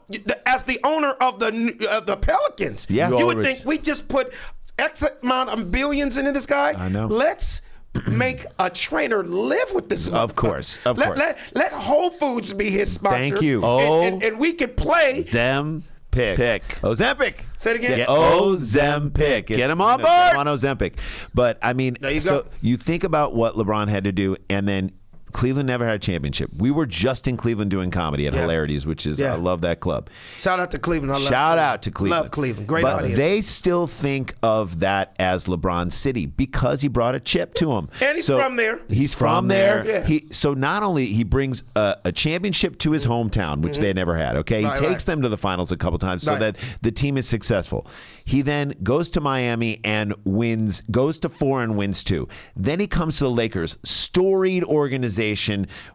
As the owner of the Pelicans, Yeah. you You would always- think we just put X amount of billions into this guy. I know. Let's make a trainer live with this. Of course, motherfucker. of course. Let Whole Foods be his sponsor. Thank you. And we could play. Them Pick. pick. Ozempic. Say it again. Yeah, Ozempic. Get him on board. Get him on Ozempic. But I mean, you so go. you think about what LeBron had to do, and then Cleveland never had a championship. We were just in Cleveland doing comedy at Hilarities, which is, Yeah. I love that club. Shout out to Cleveland. I love Shout Cleveland. out to Cleveland. Love Cleveland. Great but audience. they still think of that as LeBron City because he brought a chip to him. And he's from there. He's from there. Yeah. So not only he brings a championship to his hometown, which they never had. Okay, he Right, takes right. them to the finals a couple times so Right. that the team is successful. He then goes to Miami and wins, goes to 4 and wins 2. Then he comes to the Lakers, storied organization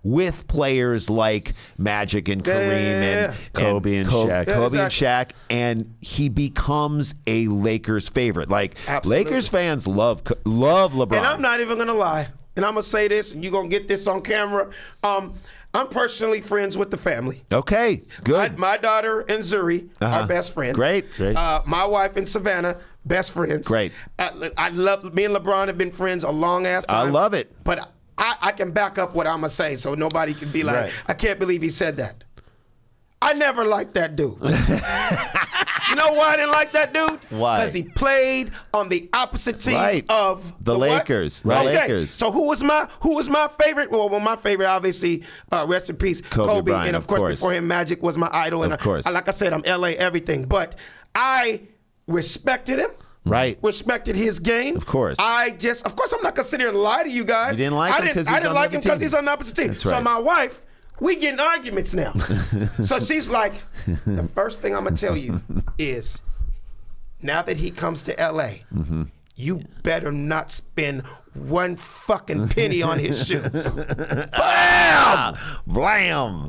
with players like Magic and Kareem and Kobe and Shaq. Kobe Yeah, and Shaq, and he becomes a Lakers favorite. Like Absolutely. Lakers fans love LeBron. And I'm not even gonna lie. And I'm gonna say this, and you're gonna get this on camera. I'm personally friends with the family. Okay, good. My daughter and Zuri are best friends. Great. My wife and Savannah, best friends. Great. I love, me and LeBron have been friends a long ass time. I love it. But I can back up what I'm going to say so nobody can be like, Right. I can't believe he said that. I never liked that dude. You know why I didn't like that dude? Why? Because he played on the opposite team of the Lakers. What? The Okay. Lakers. So who was my favorite? Well, my favorite, obviously, rest in peace, Kobe. Bryant, And of course, before him, Magic was my idol. And Of course. like I said, I'm LA everything. But I respected him. Right. Respected his game. Of course. Of course, I'm not going to sit here and lie to you guys. You didn't like him because I didn't like him because he's on the opposite team. That's So right. my wife, we get in arguments now. So she's like, the first thing I'm going to tell you is, now that he comes to LA, you better not spend one fucking penny on his shoes. Bam! Blam!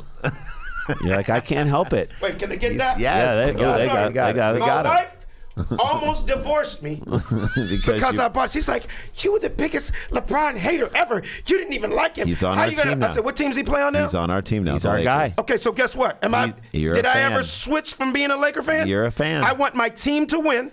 You're like, I can't help it. Wait, can they get that? Yes. Yeah, they got it. My wife almost divorced me because you- I bought. She's like, you were the biggest LeBron hater ever. You didn't even like him. He's on How our you gonna? team now. I said, what team's he play on now? He's on our team now. He's the our Lakers. guy. Okay, so guess what? You're Did a I fan. ever switch from being a Laker fan? You're a fan. I want my team to win.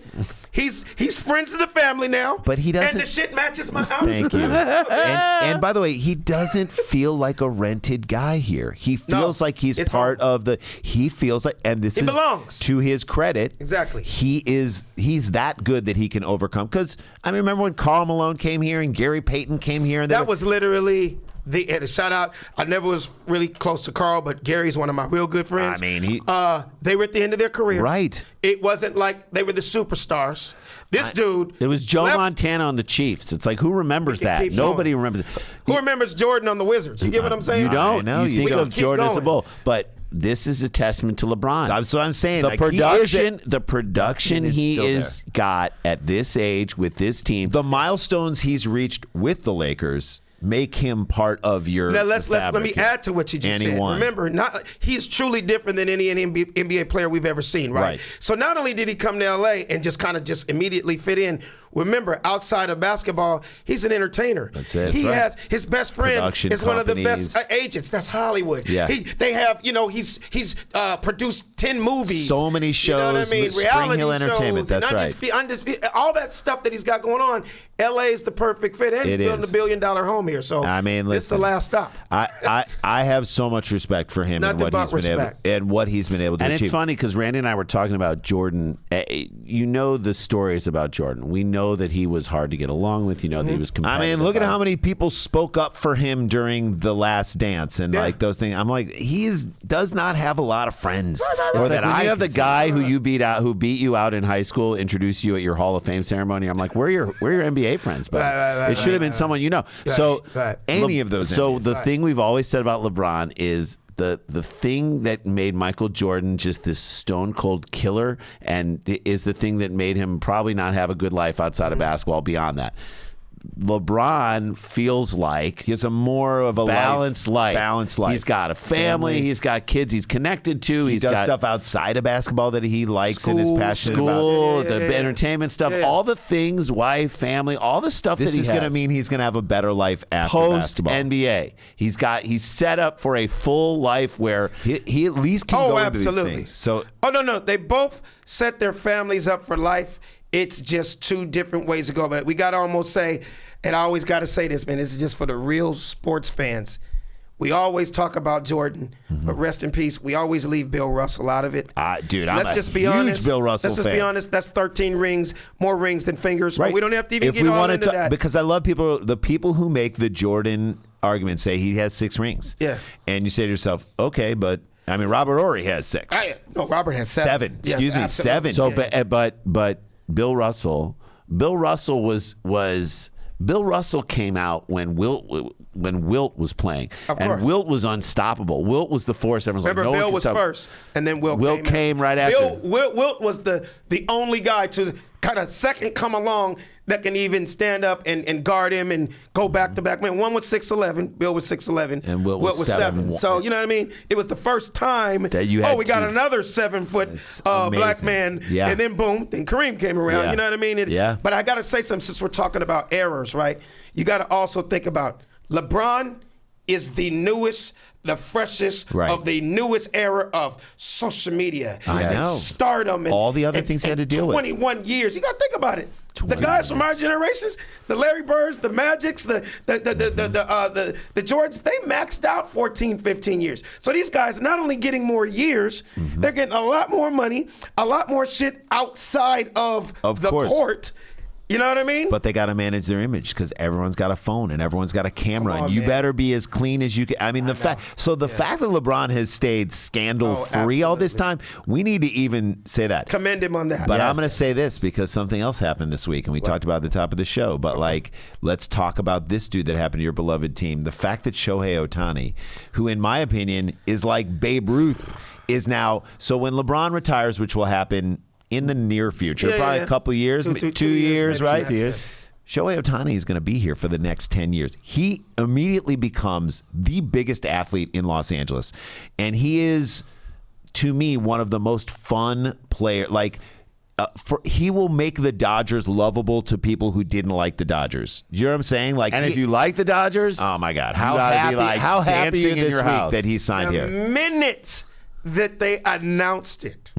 He's friends of the family now. But he doesn't- And the shit matches my outfit. Thank you. and by the way, he doesn't feel like a rented guy here. He feels like he's it's part home. of the. He feels like, and this He is belongs. to his credit. Exactly. He's that good that he can overcome. Because I mean, remember when Karl Malone came here and Gary Payton came here, and That was literally and a shout out. I never was really close to Carl, but Gary's one of my real good friends. I mean, they were at the end of their career. Right. It wasn't like they were the superstars. This dude. It was Joe left- Montana on the Chiefs. It's like, who remembers that? keep Nobody going. remembers it. Who remembers Jordan on the Wizards? You get what I'm saying? You don't. I know, you you think don't. of Keep Jordan as a going. bull. But this is a testament to LeBron. That's what I'm saying. The Like, he production is he still is got at this age with this team. the milestones he's reached with the Lakers make him part of your. Now let me fabric. add to what you just And he said. won. Remember, he's truly different than any NBA player we've ever seen, right? Right. So not only did he come to LA and just kind of just immediately fit in, remember, outside of basketball, he's an entertainer. That's it. He That's right. has his best friend Production is one of the companies. best agents. That's Hollywood. Yeah. They have, he's produced 10 movies. So many You know what I shows, mean? Spring Reality Hill Entertainment, shows, and that's right. Undisputed, all that stuff that he's got going on. LA is the perfect fit, and he's It building is. $1 billion home here. So I mean, this is the listen, last stop. I have so much respect for him and Nothing what but he's been able respect. and what he's been able to And achieve. it's funny because Randy and I were talking about Jordan. You know the stories about Jordan. We know that he was hard to get along with. You know that he was I competitive. mean, look at how many people spoke up for him during the Last Dance and like those things. I'm like, does not have a lot of friends. Or Or that I you have the can see. guy who beat you out in high school, introduce you at your Hall of Fame ceremony. I'm like, where are your NBA friends? But it should have been someone you know. So Any of those. So NBA. the thing we've always said about LeBron is the thing that made Michael Jordan just this stone cold killer, and is the thing that made him probably not have a good life outside of basketball. Beyond that, LeBron feels like He has a more of a balanced life. Balanced life. He's got a family. He's got kids. He's connected to. He He's does got stuff outside of basketball that he likes and is School, passionate about. school, Yeah, the yeah, yeah. entertainment stuff, Yeah. all the things, wife, family, all the stuff This that he is has. going to mean he's going to have a better life after Post basketball. NBA. He's set up for a full life where He at least can go into absolutely. these things. So no. They both set their families up for life. It's just two different ways to go. But we got to almost say, and I always got to say this, man, this is just for the real sports fans. We always talk about Jordan, but rest in peace. We always leave Bill Russell out of it. dude, I'm Let's a just be huge honest. Bill Russell Let's just be fan. honest. That's 13 rings, more rings than fingers. But we don't have to even If get we all wanna into that. because I love the people who make the Jordan argument say he has 6 rings. Yeah. And you say to yourself, okay, but I mean Robert Horry has 6. No, Robert has 7. Seven. Yes, Excuse me, absolutely. 7. So, Yeah. but Bill Russell was Bill Russell came out when Wilt was playing, Of and course. Wilt was unstoppable. Wilt was the force. Everyone's Remember, like, no Bill one was can stop. first, and then Wilt came right after. Wilt was the only guy to kind of second come along that can even stand up and guard him and go back to back. Man, one was 6'11", Bill was 6'11", And Wilt was 7'1". So you know what I mean? It was the first time That you had we got to- another 7-foot amazing. black man, Yeah. and then boom, then Kareem came around. Yeah. You know what I mean? Yeah. But I got to say something since we're talking about errors, right? You got to also think about LeBron is the newest, the freshest of the newest era of social media. I know. Stardom. And all the other things he had to deal 21 years. You got to think about it. The guys from our generations, the Larry Birds, the Magics, the Jordans, they maxed out 14, 15 years. So these guys are not only getting more years, they're getting a lot more money, a lot more shit outside of the court. You know what I mean? But they got to manage their image because everyone's got a phone and everyone's got a camera, and you better be as clean as you can. I mean, the fact that LeBron has stayed scandal-free all this time, we need to even say that. Commend him on that. But I'm going to say this because something else happened this week, and we talked about it at the top of the show. But let's talk about this dude that happened to your beloved team. The fact that Shohei Ohtani, who in my opinion is like Babe Ruth, is now. So when LeBron retires, which will happen in the near future, probably a couple years, two years, right? 2 years. Shohei Ohtani is going to be here for the next 10 years. He immediately becomes the biggest athlete in Los Angeles. And he is, to me, one of the most fun players. He will make the Dodgers lovable to people who didn't like the Dodgers. You know what I'm saying? If you like the Dodgers, oh my God, how happy are you this week that he signed here? The minute that they announced it,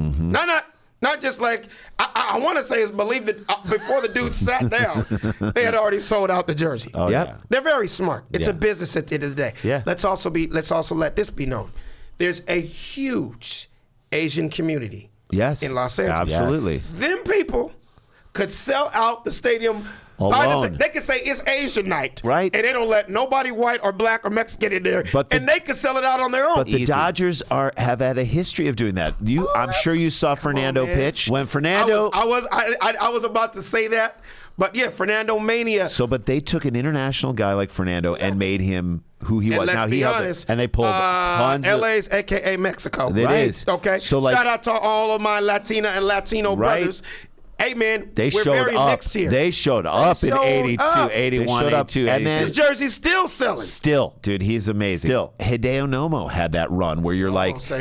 not just I want to say it's believed that before the dude sat down, they had already sold out the jersey. Oh, yeah. They're very smart. It's a business at the end of the day. Yeah. Let's also let this be known. There's a huge Asian community in Los Angeles. Absolutely. Them people could sell out the stadium alone. They could say it's Asian night, right? And they don't let nobody white or black or Mexican in there, and they could sell it out on their own. But the Dodgers have had a history of doing that. I'm sure you saw Fernando pitch when Fernando. I was about to say that, but yeah, Fernando mania. So, but they took an international guy like Fernando and made him who he was. Let's now be honest, and they pulled tons. LA's AKA Mexico. It is okay. So shout out to all of my Latina and Latino brothers. Hey, man, we're very mixed here. They showed up in 82, 81, 82. And then his jersey's still selling. Still. Dude, he's amazing. Still. Hideo Nomo had that run where you're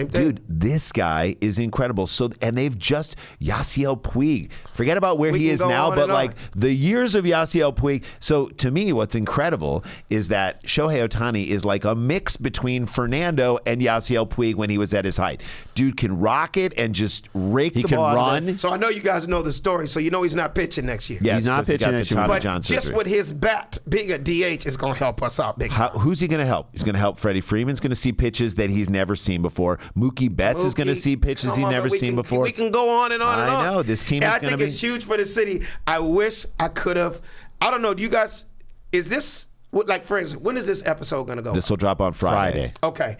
dude, this guy is incredible. So, and they've just, Yasiel Puig, forget about where he is now, but the years of Yasiel Puig. So, to me, what's incredible is that Shohei Ohtani is like a mix between Fernando and Yasiel Puig when he was at his height. Dude can rock it and just rake the ball. He can run. So, I know you guys know the story, so you know he's not pitching next year. Yes, he's not pitching next year. But just with his bat being a DH is going to help us out big time. Who's he going to help? He's going to help Freddie Freeman's going to see pitches that he's never seen before. Mookie Betts is going to see pitches he's never seen before. We can go on and on and on. I know. This team is going to be. I think it's huge for the city. I wish I could have. I don't know. Do you guys, is this, for instance, when is this episode going to go? This will drop on Friday. Okay.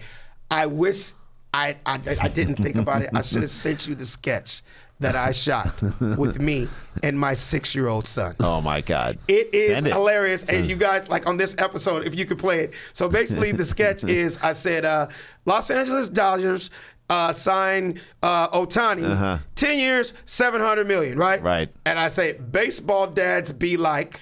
I wish I didn't think about it. I should have sent you the sketch that I shot with me and my 6-year-old son. Oh my God. It is hilarious. And you guys, on this episode, if you could play it. So basically the sketch is, I said, Los Angeles Dodgers sign Ohtani, 10 years, $700 million, right? Right. And I say, baseball dads be like.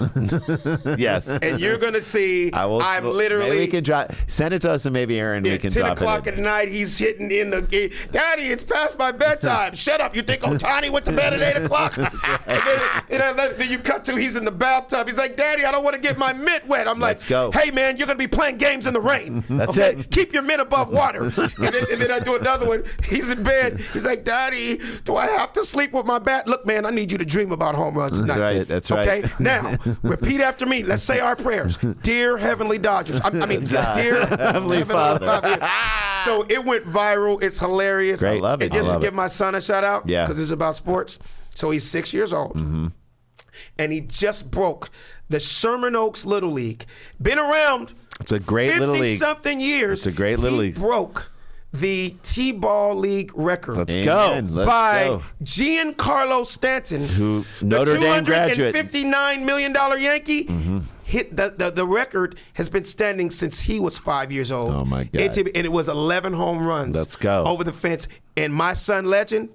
Yes. And you're going to see, I'm literally. Maybe we can send it to us and maybe Aaron, we can drop it. 10 o'clock at night, he's hitting in the gate. Daddy, it's past my bedtime. Shut up. You think Ohtani went to bed at 8 o'clock? And then you cut to, he's in the bathtub. He's like, Daddy, I don't want to get my mitt wet. I'm like, let's go. Hey, man, you're going to be playing games in the rain. That's it. Keep your mitt above water. and then I do another one. He's in bed. He's like, Daddy, do I have to sleep with my bat? Look, man, I need you to dream about home runs tonight. That's right. Okay? Now, repeat after me. Let's say our prayers. Dear Heavenly Dodgers. Dear Heavenly Father. So it went viral. It's hilarious. Great. I love it. And just to give my son a shout out, because it's about sports. So he's 6 years old. And he just broke the Sherman Oaks Little League. Been around. It's a great little league. 50-something years. It's a great little league. He broke the T-ball league record. Let's go. By Giancarlo Stanton, who Notre Dame graduate, $259 million Yankee. Hit the record has been standing since he was 5 years old. Oh my God! And it was 11 home runs. Let's go over the fence. And my son, Legend.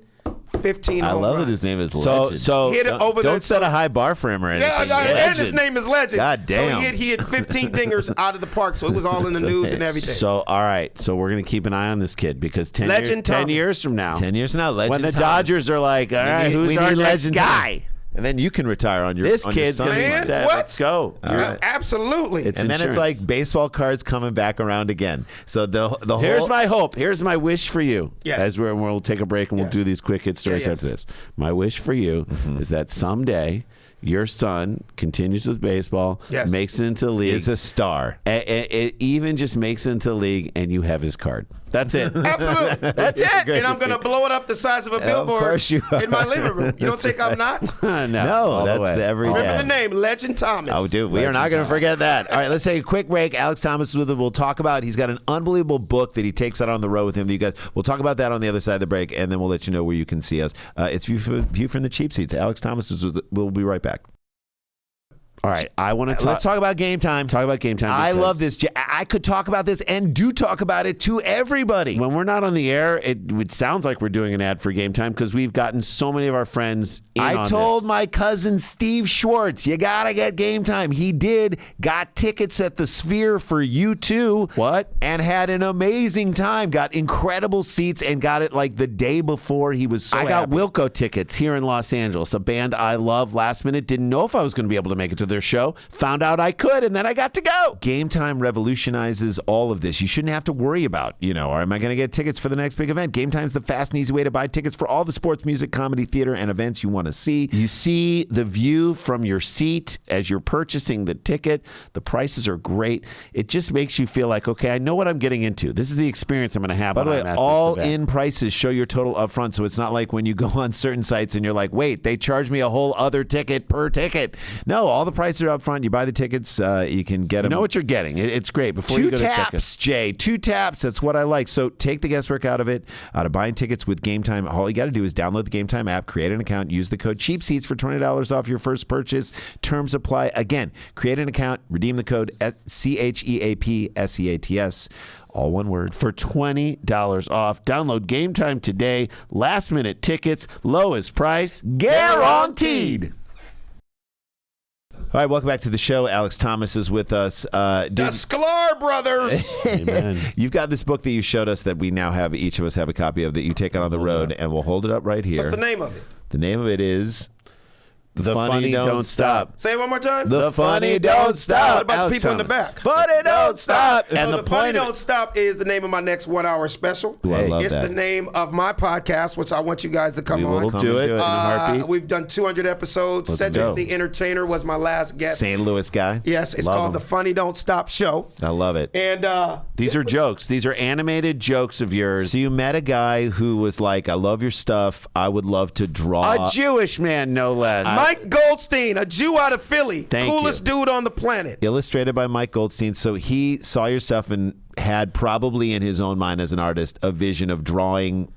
15 home runs. I love that his name is Legend. So hit it over don't set a high bar for him or anything. Yeah, and his name is Legend. God damn. So he hit 15 dingers out of the park, so it was all in the news and everything. So, all right. So we're going to keep an eye on this kid because 10 years from now. 10 years from now, Legend when the Thomas. Dodgers are like, all right, who's our next guy? And then you can retire on your This on your kid's going to be Man, set. what? Let's go. Absolutely. It's and then insurance. it's like baseball cards coming back around again. So the whole Here's my hope. Here's my wish for you. Yes. As we'll take a break and we'll Yes. do these quick hit stories yes. after this. My wish for you is that someday your son continues with baseball, Yes. makes it into the league, is a star. it even just makes it into the league, and you have his card. That's it. Absolutely. That's it. And I'm going to blow it up the size of a billboard course you are. in my living room. You don't think I'm not? No, all the way. that's every day. Remember the name, Legend Thomas. Oh, dude, we are not going to forget that. All right, let's take a quick break. Alex Thomas is with us. We'll talk about. He's got an unbelievable book that he takes out on the road with him. You guys, we'll talk about that on the other side of the break, and then we'll let you know where you can see us. It's View from the Cheap Seats. Alex Thomas is with. We'll be right back. All right, I want to talk. Let's talk about game time. Talk about game time. I because love this. I could talk about this and do talk about it to everybody. When we're not on the air, it sounds like we're doing an ad for game time because we've gotten so many of our friends in I on told this. my cousin Steve Schwartz, you got to get game time. He got tickets at the Sphere for you too. What? And had an amazing time. Got incredible seats and got it like the day before. He was so I got happy. Wilco tickets here in Los Angeles, a band I love. Last minute, didn't know if I was going to be able to make it to their show. Found out I could, and then I got to go. Game time revolutionizes all of this. You shouldn't have to worry about, am I going to get tickets for the next big event? Game time's the fast and easy way to buy tickets for all the sports, music, comedy, theater, and events you want to see. You see the view from your seat as you're purchasing the ticket. The prices are great. It just makes you feel like, okay, I know what I'm getting into. This is the experience I'm going to have. By the when I'm way, at this all event. in prices show your total upfront, so it's not like when you go on certain sites and you're like, wait, they charge me a whole other ticket per ticket. No, all the prices are upfront. You buy the tickets, you can get You them. know what you're getting. It's great. Before Two you go to check it. taps, Jay. 2 taps. That's what I like. So take the guesswork out of it. Out of buying tickets with Game Time, all you got to do is download the Game Time app, create an account, use the code CHEAPSEATS for $20 off your first purchase. Terms apply. Again, create an account, redeem the code CHEAPSEATS. All one word. For $20 off. Download Game Time today. Last minute tickets, lowest price Guaranteed. All right, welcome back to the show. Alex Thomas is with us. The Sklar brothers. Amen. You've got this book that you showed us that we now have, each of us have a copy of, that you take out on the road, and we'll hold it up right here. What's the name of it? The name of it is The Funny Don't Stop. Say it one more time. The Funny Don't Stop. What about Alex the people in the Thomas. back? Funny Don't Stop. So And the the Funny point of Don't Stop is the name of my next 1 hour special. Ooh, I love it's that. the name of my podcast, which I want you guys to come We on. will do it in a heartbeat. We've done 200 episodes. Let's Cedric go. the Entertainer was my last guest. St. Louis guy. Yes, it's Love called him. The Funny Don't Stop Show. I love it. And These are jokes. These are animated jokes of yours. So you met a guy who was like, I love your stuff. I would love to draw. A Jewish man, no less. Mike Goldstein, a Jew out of Philly. Thank Coolest dude on the planet. Illustrated by Mike Goldstein. So he saw your stuff and had probably in his own mind as an artist a vision of drawing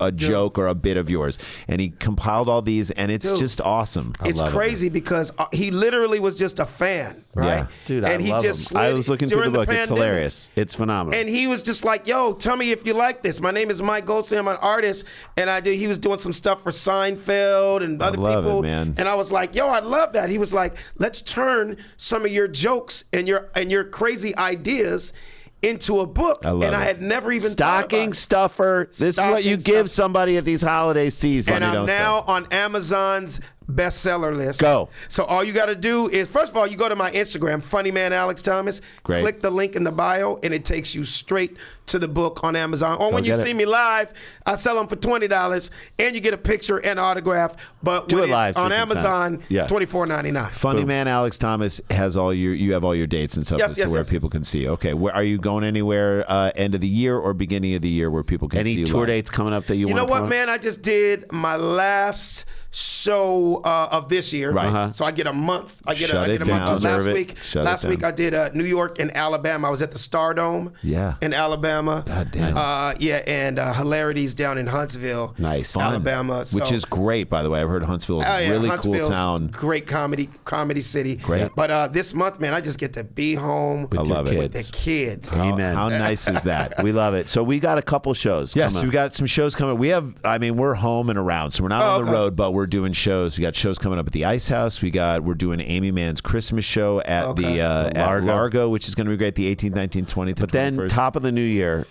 a joke or a bit of yours. And he compiled all these, and it's Dude, just awesome. It's crazy because he literally was just a fan, right? Yeah. Dude, and I he love just him. I slid was looking through during the book. It's pandemic. hilarious. It's phenomenal. And he was just like, yo, tell me if you like this. My name is Mike Goldstein. I'm an artist. And he was doing some stuff for Seinfeld and other love it, people. man. And I was like, yo, I love that. He was like, let's turn some of your jokes and your crazy ideas into a book. I love and it. I had never even Stocking thought stuffer. This is what you Stocking give stuffer. somebody at these holiday seasons. and I'm now on Amazon's bestseller list. Go. So all you got to do is, first of all, you go to my Instagram, Funny Man Alex Thomas. Great. Click the link in the bio, and it takes you straight to the book on Amazon. Or when you get see it. me live, I sell them for $20, and you get a picture and autograph. But Do when it live it's so on we can sign it. Amazon, Yeah. $24.99. Funny Man Alex Thomas has you have all your dates and stuff Yes, as yes, to where yes, people yes. can see. Okay, where are you going anywhere end of the year or beginning of the year where people can see Any you tour live? dates coming up that you You want know to what, promote? man? I just did my last show of this year. Right. Uh-huh. So I get a month. I get Shut a it month. down. Last Deserve it. week, Shut it last week down. I did New York and Alabama. I was at the Stardome. Yeah. In Alabama. God damn. And Hilarities down in Huntsville. Nice. Fun. Alabama. Which So- is great, by the way. I've heard Huntsville is Oh, a yeah, really Huntsville's cool town. Great comedy city. Great. But this month, man, I just get to be home I love it. with the kids. Amen. How nice is that? We love it. So we got a couple shows. Yes, coming. we got some shows coming. We're home and around, so we're not on the okay. road, but we're doing shows. We got shows coming up at the Ice House. We're doing Amy Mann's Christmas show at Okay. the at Largo. Largo, which is going to be great. The 18th, 19th, 20th. But then top of the new year,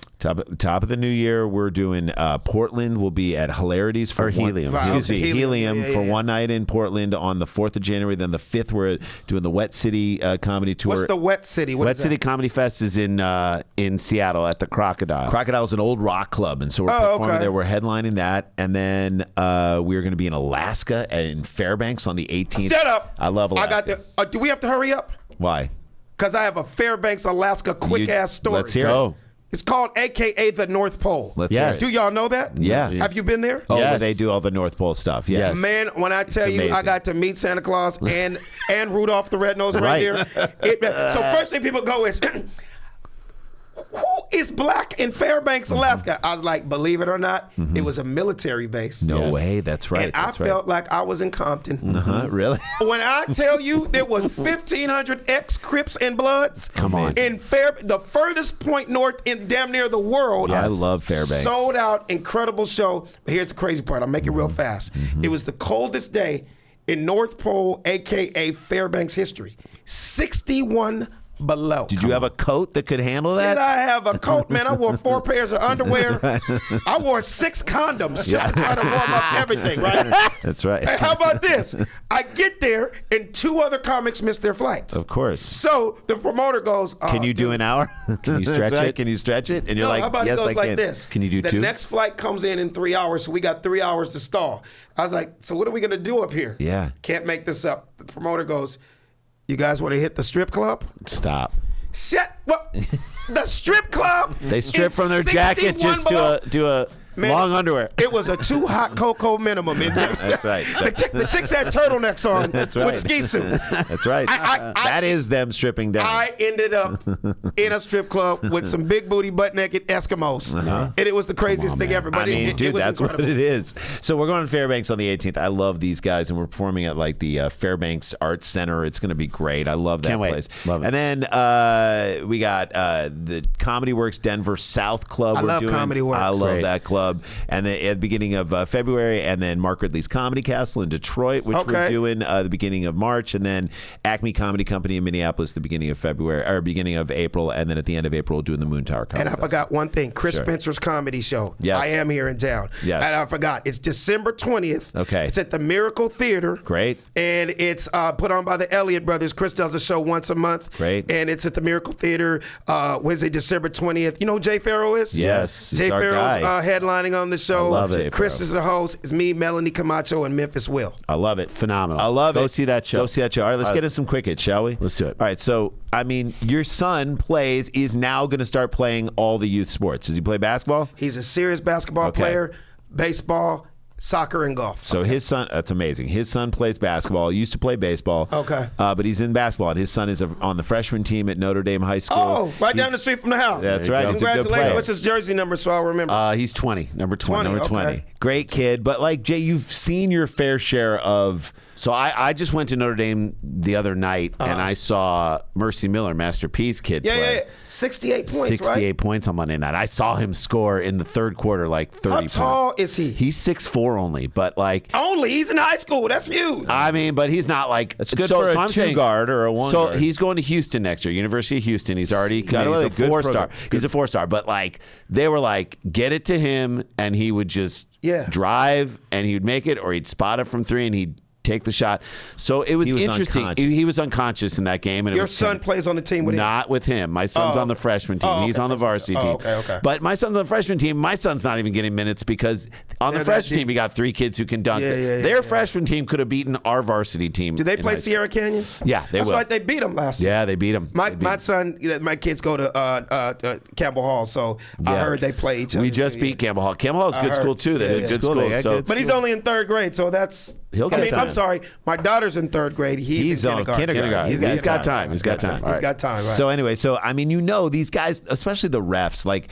Top of the new year, we're doing Portland will be at Hilarities for Helium. Right, Excuse me, Helium yeah, for yeah. one night in Portland on the 4th of January. Then the 5th, we're doing the Wet City Comedy Tour. What's the Wet City? What Wet is City that? Comedy Fest is in Seattle at the Crocodile. Crocodile's an old rock club, and so we're Oh, performing okay. there. We're headlining that, and then we're going to be in Alaska in Fairbanks on the 18th. Shut up. I love Alaska. I got the. Do we have to hurry up? Why? Because I have a Fairbanks, Alaska quick ass story. Let's hear Go. it. It's called AKA the North Pole. Let's Yes. hear Do it. y'all know that? Yeah. Have you been there? Oh, Yes. they do all the North Pole stuff. Yeah. Yes. Man, when I tell you, I amazing. got to meet Santa Claus and Rudolph the Red-Nosed Right. Reindeer. So first thing people go is, who is black in Fairbanks, Alaska? I was like, believe it or not, it was a military base. No Yes. way. That's right. And I That's right. felt like I was in Compton. Huh? Really? When I tell you there was 1,500 ex-Crips and Bloods. Come on. In the furthest point north in damn near the world. I love Fairbanks. Sold out, incredible show. But here's the crazy part. I'll make it real fast. It was the coldest day in North Pole, a.k.a. Fairbanks history. 61 below. Did you have a coat that could handle that? Did I have a coat, man? I wore 4 pairs of underwear. I wore 6 condoms just to try to warm up everything, right? That's right. Hey, how about this? I get there and 2 other comics missed their flights. Of course. So the promoter goes, Can you do an hour? Can you stretch That's right. it? Can you stretch it? And you're No, like, how about yes, it goes I like can. this? Can you do the 2? The next flight comes in 3 hours, so we got 3 hours to stall. I was like, so what are we going to do up here? Yeah. Can't make this up. The promoter goes, you guys want to hit the strip club? Stop. Shut. Well, the strip club. They strip is from their jacket 61 just below. to a Man, long underwear. It was a 2 hot cocoa minimum. That's right. The chicks had turtlenecks on That's right. with ski suits. That's right. That is them stripping down. I ended up in a strip club with some big booty, butt naked Eskimos, and it was the craziest thing ever. But I mean, it dude, was that's incredible. what it is. So we're going to Fairbanks on the 18th. I love these guys, and we're performing at like the Fairbanks Arts Center. It's going to be great. I love that Can't wait. place. Love it. And then we got the Comedy Works Denver South Club. I love Comedy Works. I love Great. that club. And then at the beginning of February, and then Mark Ridley's Comedy Castle in Detroit, which we're Okay. doing the beginning of March, and then Acme Comedy Company in Minneapolis the beginning of February or beginning of April, and then at the end of April doing the Moon Tower Comedy And I Festival. forgot one thing: Chris Sure. Spencer's comedy show. Yes. I am here in town. Yes. And I forgot. It's December 20th. Okay. It's at the Miracle Theater. Great. And it's put on by the Elliott Brothers. Chris does a show once a month. Great. And it's at the Miracle Theater Wednesday, December 20th. You know who Jay Farrow is? Yes. Jay He's our Farrow's guy. headlining on the show. I love Jay Chris Farrow. is the host. It's me, Melanie Camacho, and Memphis Will. I love it. Phenomenal. I love it. Go see that show. Go see that show. All right, let's get into some quick hits, shall we? Let's do it. All right, so, I mean, your son is now going to start playing all the youth sports. Does he play basketball? He's a serious basketball Okay. player, baseball, soccer, and golf. So his son, that's amazing. His son plays basketball. He used to play baseball. Okay. But he's in basketball, and his son is on the freshman team at Notre Dame High School. Oh, right down He's- the street from the house. That's There you right. go. He's a good Congratulations. player. What's his jersey number so I'll remember? He's 20, number 20. Number 20. Okay. Great kid. But, like, Jay, you've seen your fair share of... So I just went to Notre Dame the other night, and I saw Mercy Miller, Master P's kid, yeah, play. yeah. 68 points, 68 right? points on Monday night. I saw him score in the third quarter like 30 How points. tall is he? He's 6'4" only, but like Only. He's in high school. That's huge. I mean, but he's not like That's good for a I'm saying- two-guard or a one So guard. he's going to Houston next year, University of Houston. He's already committed. really He's a good 4-star. program. He's a 4-star. But like they were like, get it to him, and he would just Yeah. drive, and he would make it, or he'd spot it from 3, and he'd take the shot. So it was, He was interesting. unconscious. He was unconscious in that game, and it Your was son plays on the team with him. not with him. My son's Oh. on the freshman team. Oh, okay. He's on the varsity Oh, team. okay. But my son's on the freshman team. My son's not even getting minutes because on They're the that freshman deep. team, we got 3 kids who can dunk. Yeah, yeah, Their yeah. freshman team could have beaten our varsity team. Do they in play high school. Sierra Canyon? Yeah, they That's will. right. They beat him last year. Yeah, they beat him. My son, my kids go to Campbell Hall, so I Yeah. heard they play each other. We just too, beat yeah. Campbell Hall. Campbell Hall's a good heard. school too. That's Yeah, a yeah. good School, they school. got So good But he's only in 3rd grade, so that's. He'll get time. I'm sorry. My daughter's in 3rd grade. He's in on kindergarten. kindergarten. He's got time. He's got time. He's got time. Right. So anyway, I mean, these guys, especially the refs, like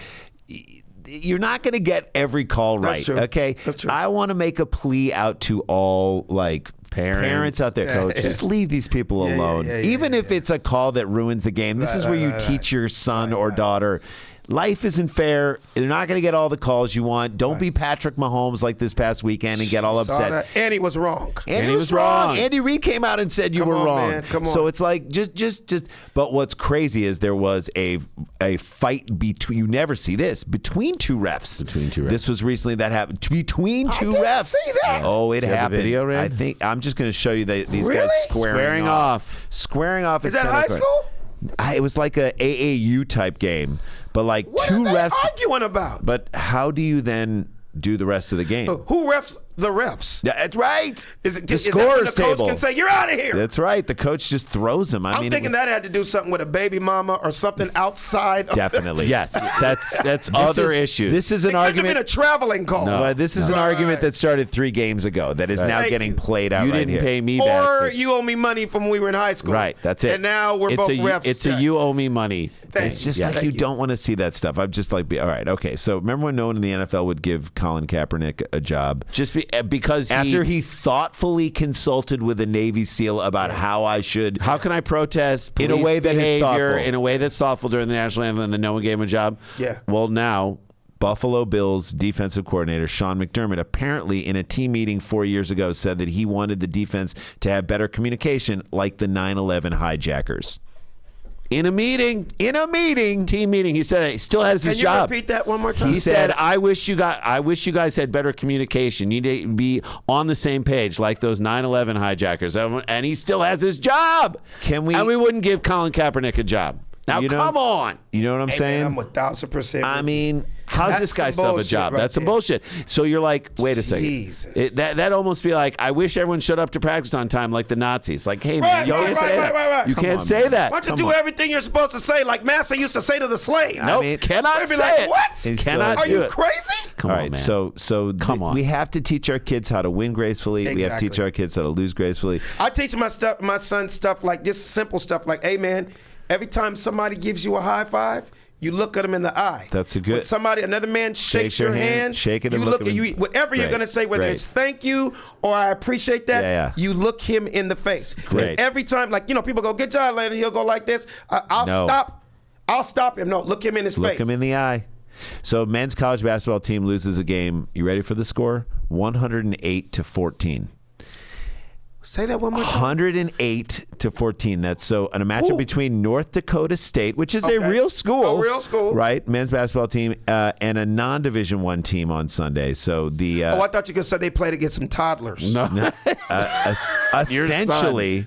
you're not going to get every call That's right. true. Okay, That's true. I want to make a plea out to all like parents out there. coaches. Just leave these people Yeah, alone, yeah, even if it's a call that ruins the game. This is where you right, teach your son or daughter. life isn't fair. You're not going to get all the calls you want. Don't be Patrick Mahomes like this past weekend and get all upset. And he was wrong. And he was wrong. Andy Reid came out and said you were wrong. Man, come on. So it's like just. But what's crazy is there was a fight between. You never see this between two refs. This was recently that happened between two refs. I didn't see that. Oh, it happened. Video, Ray? I think I'm just going to show you these Really? guys squaring off. Squaring off. Is that high school? It was like a AAU type game, but like What two are they refs arguing about? But how do you then do the rest of the game? Who refs the refs? Yeah, that's right. Is the that scores when the coach table can say you're out of here? That's right. The coach just throws him. I'm thinking that had to do something with a baby mama or something outside. Definitely. Yes, that's other issues. This is an It couldn't have argument. been a traveling call. But this is an argument that started 3 games ago that is now Thank getting you. played out you right didn't here. pay me back. Or you owe me money from when we were in high school. Right, that's it. And now we're It's both a refs. It's a you owe me money. It's just like you don't want to see that stuff. I'm just like, all right, okay. So remember when no one in the NFL would give Colin Kaepernick a job? Just because After he thoughtfully consulted with a Navy SEAL about how I should. How can I protest In a way that is behavior thoughtful. in a way that's thoughtful during the national anthem and then no one gave him a job? Yeah. Well, now Buffalo Bills defensive coordinator Sean McDermott apparently in a team meeting 4 years ago said that he wanted the defense to have better communication like the 9/11 hijackers. in a meeting, team meeting, he said he still has his Can you job. repeat that one more time? He said, "I wish you guys had better communication. You need to be on the same page, like those 9/11 hijackers." And he still has his job. Can we? And we wouldn't give Colin Kaepernick a job. Now, come on. You know what I'm Hey, saying? man, I'm 1,000%. I mean, How's That's this guy some still have a bullshit job? right That's some there. bullshit. So you're like, wait a second. Jesus. That almost be like, I wish everyone showed up to practice on time like the Nazis. Like, hey, man, you can't say that. You can't say that. Why don't you do everything you're supposed to say like Massa used to say to the slaves? Nope, cannot They'd be say like, it. what? Cannot Are do you it. crazy? Come all on, right, man. so Come on. we have to teach our kids how to win gracefully. We have to Exactly. teach our kids how to lose gracefully. I teach my son stuff like just simple stuff like, hey man, every time somebody gives you a high five, you look at them in the eye. That's a good- When another man shakes your hand, shake it you and look look at him. you. Whatever you're Great, gonna say, whether great. it's thank you or I appreciate that, Yeah. you look him in the face. Great. And every time, like people go, good job, lady. He'll go like this. I'll No. stop. I'll stop him. No, look him in his face. Look him in the eye. So men's college basketball team loses a game. You ready for the score? 108-14. Say that one more time. 108-14. That's so in a matchup Ooh. between North Dakota State, which is a Okay. real school, A real school. right? Men's basketball team and a non-Division I team on Sunday. So the Oh, I thought you could say they played against some toddlers. No. essentially,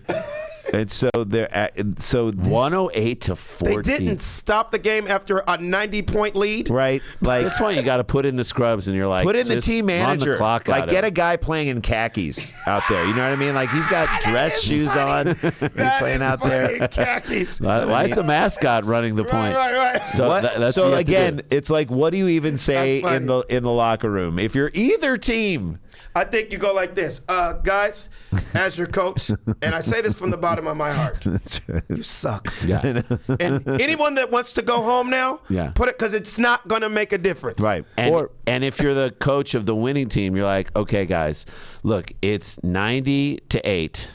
and so they're so this- 108 to 14. They didn't stop the game after a 90-point lead. right, At like this point, you got to put in the scrubs, and you're like, put in the just team run manager. the clock Like out get of a guy playing in khakis out there. You know what I mean? Like he's got dress shoes on. He's That playing is out funny. there. Khakis. Why is the mascot running the point? Right. So What? that's so what you have to again, do. it's like, what do you even say That's in the locker room if you're either team? I think you go like this, guys, as your coach, and I say this from the bottom of my heart. You suck. Yeah. And anyone that wants to go home now, Yeah. put it because it's not going to make a difference. Right. And if you're the coach of the winning team, you're like, okay, guys, look, it's 90-8.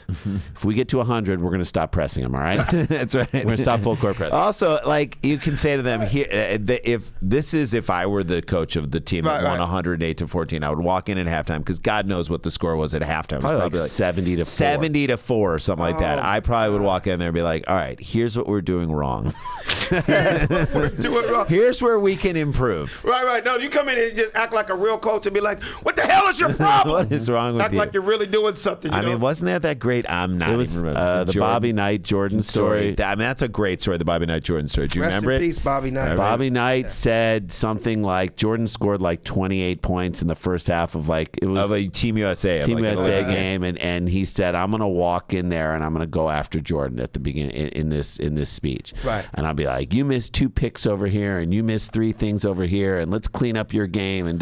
If we get to 100, we're going to stop pressing them. All right, That's right. we're going to stop full court press. Also, like you can say to them, here, if I were the coach of the team that Right, won right. 108-14, I would walk in at halftime because God knows what the score was at halftime. It was Probably like 70-4. 70-4 or something like that. I probably would walk in there and be like, all right, here's what we're doing wrong. We're doing wrong. Here's where we can improve. Right. No, you come in and just act like a real coach and be like, what the hell is your problem? What is wrong with Act you? like you're really doing something. I mean, wasn't that great? I'm not It was even remember. the Bobby Knight Jordan story. I mean, that's a great story, the Bobby Knight Jordan story. Do you Rest remember in it? peace, Bobby Knight. Bobby Knight said something like Jordan scored like 28 points in the first half of like it was Of a Team USA. of Team like an USA Olympic game, and he said, "I'm going to walk in there and I'm going to go after Jordan at the beginning in this speech." Right. And I'll be like, "You missed 2 picks over here, and you missed 3 things over here, and let's clean up your game." And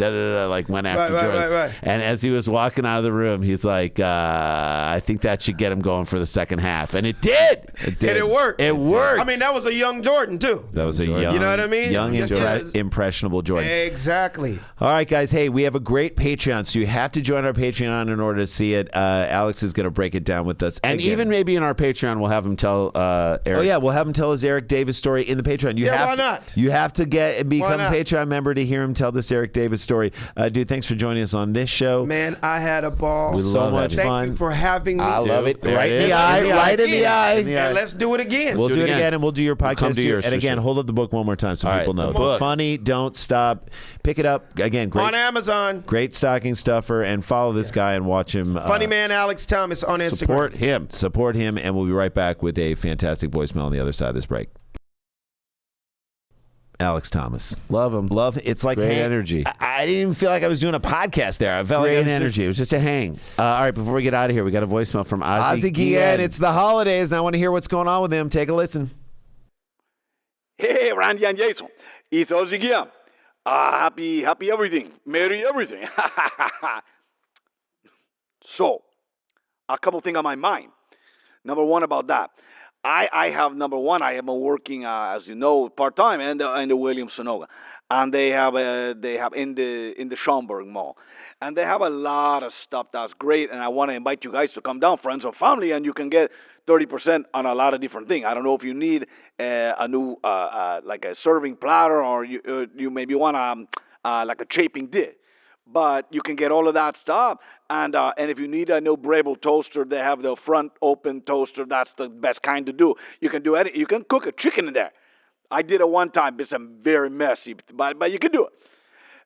like went after Jordan. Right. And as he was walking out of the room, he's like, "I think that should get him going for the second half," and it did. It did. And it worked. It worked. I mean, that was a young Jordan, too. That was a young, You know what I mean? young Yes. impressionable Jordan. Exactly. All right, guys. Hey, we have a great Patreon, so you have to join our Patreon in order to see it. Alex is going to break it down with us. And again. even maybe in our our Patreon, we'll have him tell Eric. Oh yeah, we'll have him tell his Eric Davis story in the Patreon. Why not? You have to get and become a Patreon member to hear him tell this Eric Davis story. Dude, thanks for joining us on this show. Man, I had a ball. So much fun. Thank you for having me. I love it. Right in the eye. Right in the eye. And let's do it again. We'll do it again, and we'll do your podcast. come to yours and for again, sure. hold up the book one more time so people know. Book. Funny, don't stop. Pick it up. Again, great. On Amazon. Great stocking stuffer, and follow this guy and watch him. Funny man Alex Thomas on Instagram. Support him, and we'll be right back with a fantastic voicemail on the other side of this break. Alex Thomas. Love him. It's like Great energy. I didn't even feel like I was doing a podcast there. I felt Great like energy. It was just a hang. All right, before we get out of here, we got a voicemail from Ozzy Guillen. It's the holidays, and I want to hear what's going on with him. Take a listen. Hey, Randy and Jason. It's Ozzy Guillen. Happy everything. Merry everything. So, a couple things on my mind. Number one about that. I have number one. I have been working, as you know, part time in the Williams Sonoma, and they have in the Schaumburg Mall, and they have a lot of stuff that's great. And I want to invite you guys to come down, friends and family, and you can get 30% on a lot of different things. I don't know if you need a new like a serving platter, or you maybe want like a chafing dish. But you can get all of that stuff, and if you need a new Breville toaster, they have the front open toaster. That's the best kind to do. You can do it. You can cook a chicken in there. I did it one time. It's very messy, but you can do it.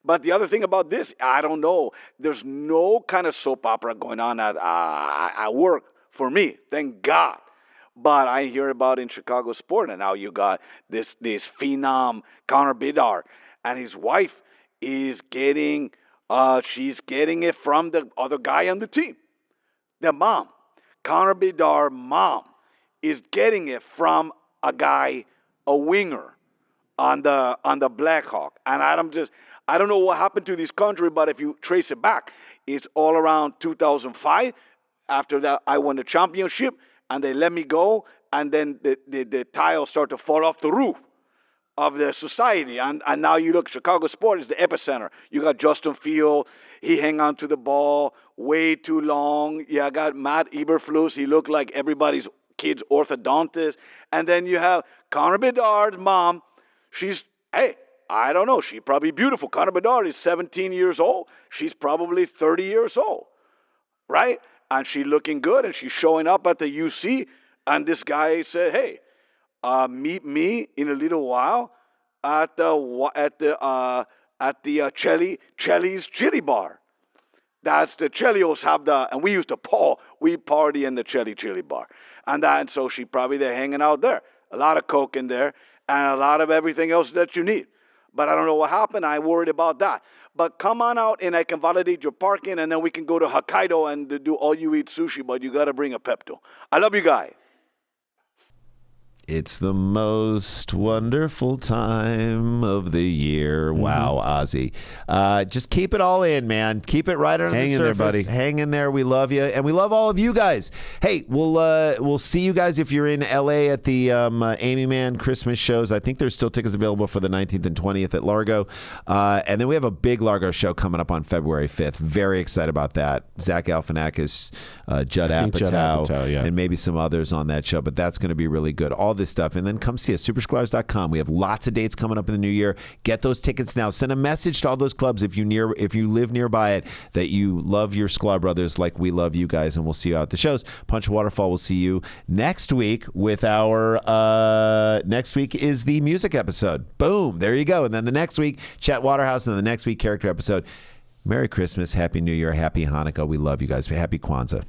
But the other thing about this, I don't know. There's no kind of soap opera going on at work for me. Thank God. But I hear about in Chicago sport, and now you got this phenom Connor Bedard, and his wife is getting. She's getting it from the other guy on the team. The mom, Connor Bedard mom, is getting it from a guy, a winger, on the Blackhawk. And I don't know what happened to this country, but if you trace it back, it's all around 2005. After that, I won the championship, and they let me go, and then the tiles start to fall off the roof of the society, and now you look, Chicago sport is the epicenter. You got Justin Field, he hang on to the ball way too long. I got Matt Eberflus, he looked like everybody's kid's orthodontist. And then you have Connor Bedard's mom. I don't know, she's probably beautiful. Connor Bedard is 17 years old. She's probably 30 years old, right? And she's looking good, and she's showing up at the UC, and this guy said, hey, meet me in a little while at the Chelly's Chili Bar. That's the Chelios have and we used to party in the Chili Bar, and so she probably they're hanging out there. A lot of coke in there and a lot of everything else that you need. But I don't know what happened. I worried about that. But come on out and I can validate your parking, and then we can go to Hokkaido and do all you eat sushi. But you got to bring a Pepto. I love you guys. It's the most wonderful time of the year. Wow, Ozzy. Just keep it all in, man. Keep it right under the surface. There, buddy. Hang in there. We love you, and we love all of you guys. Hey, we'll see you guys if you're in LA at the Amy Mann Christmas shows. I think there's still tickets available for the 19th and 20th at Largo. And then we have a big Largo show coming up on February 5th. Very excited about that. Zach Galifianakis, Judd Apatow, yeah. and maybe some others on that show. But that's going to be really good. All this stuff, and then come see us, supersklars.com. We have lots of dates coming up in the new year. Get those tickets now. Send a message to all those clubs if you live nearby it that you love your Sklar brothers like we love you guys, and we'll see you out at the shows. Punch Waterfall will see you next week with our next week is the music episode. Boom, there you go. And then the next week, Chet Waterhouse, and then the next week, character episode. Merry Christmas, Happy New Year, Happy Hanukkah. We love you guys. Happy Kwanzaa.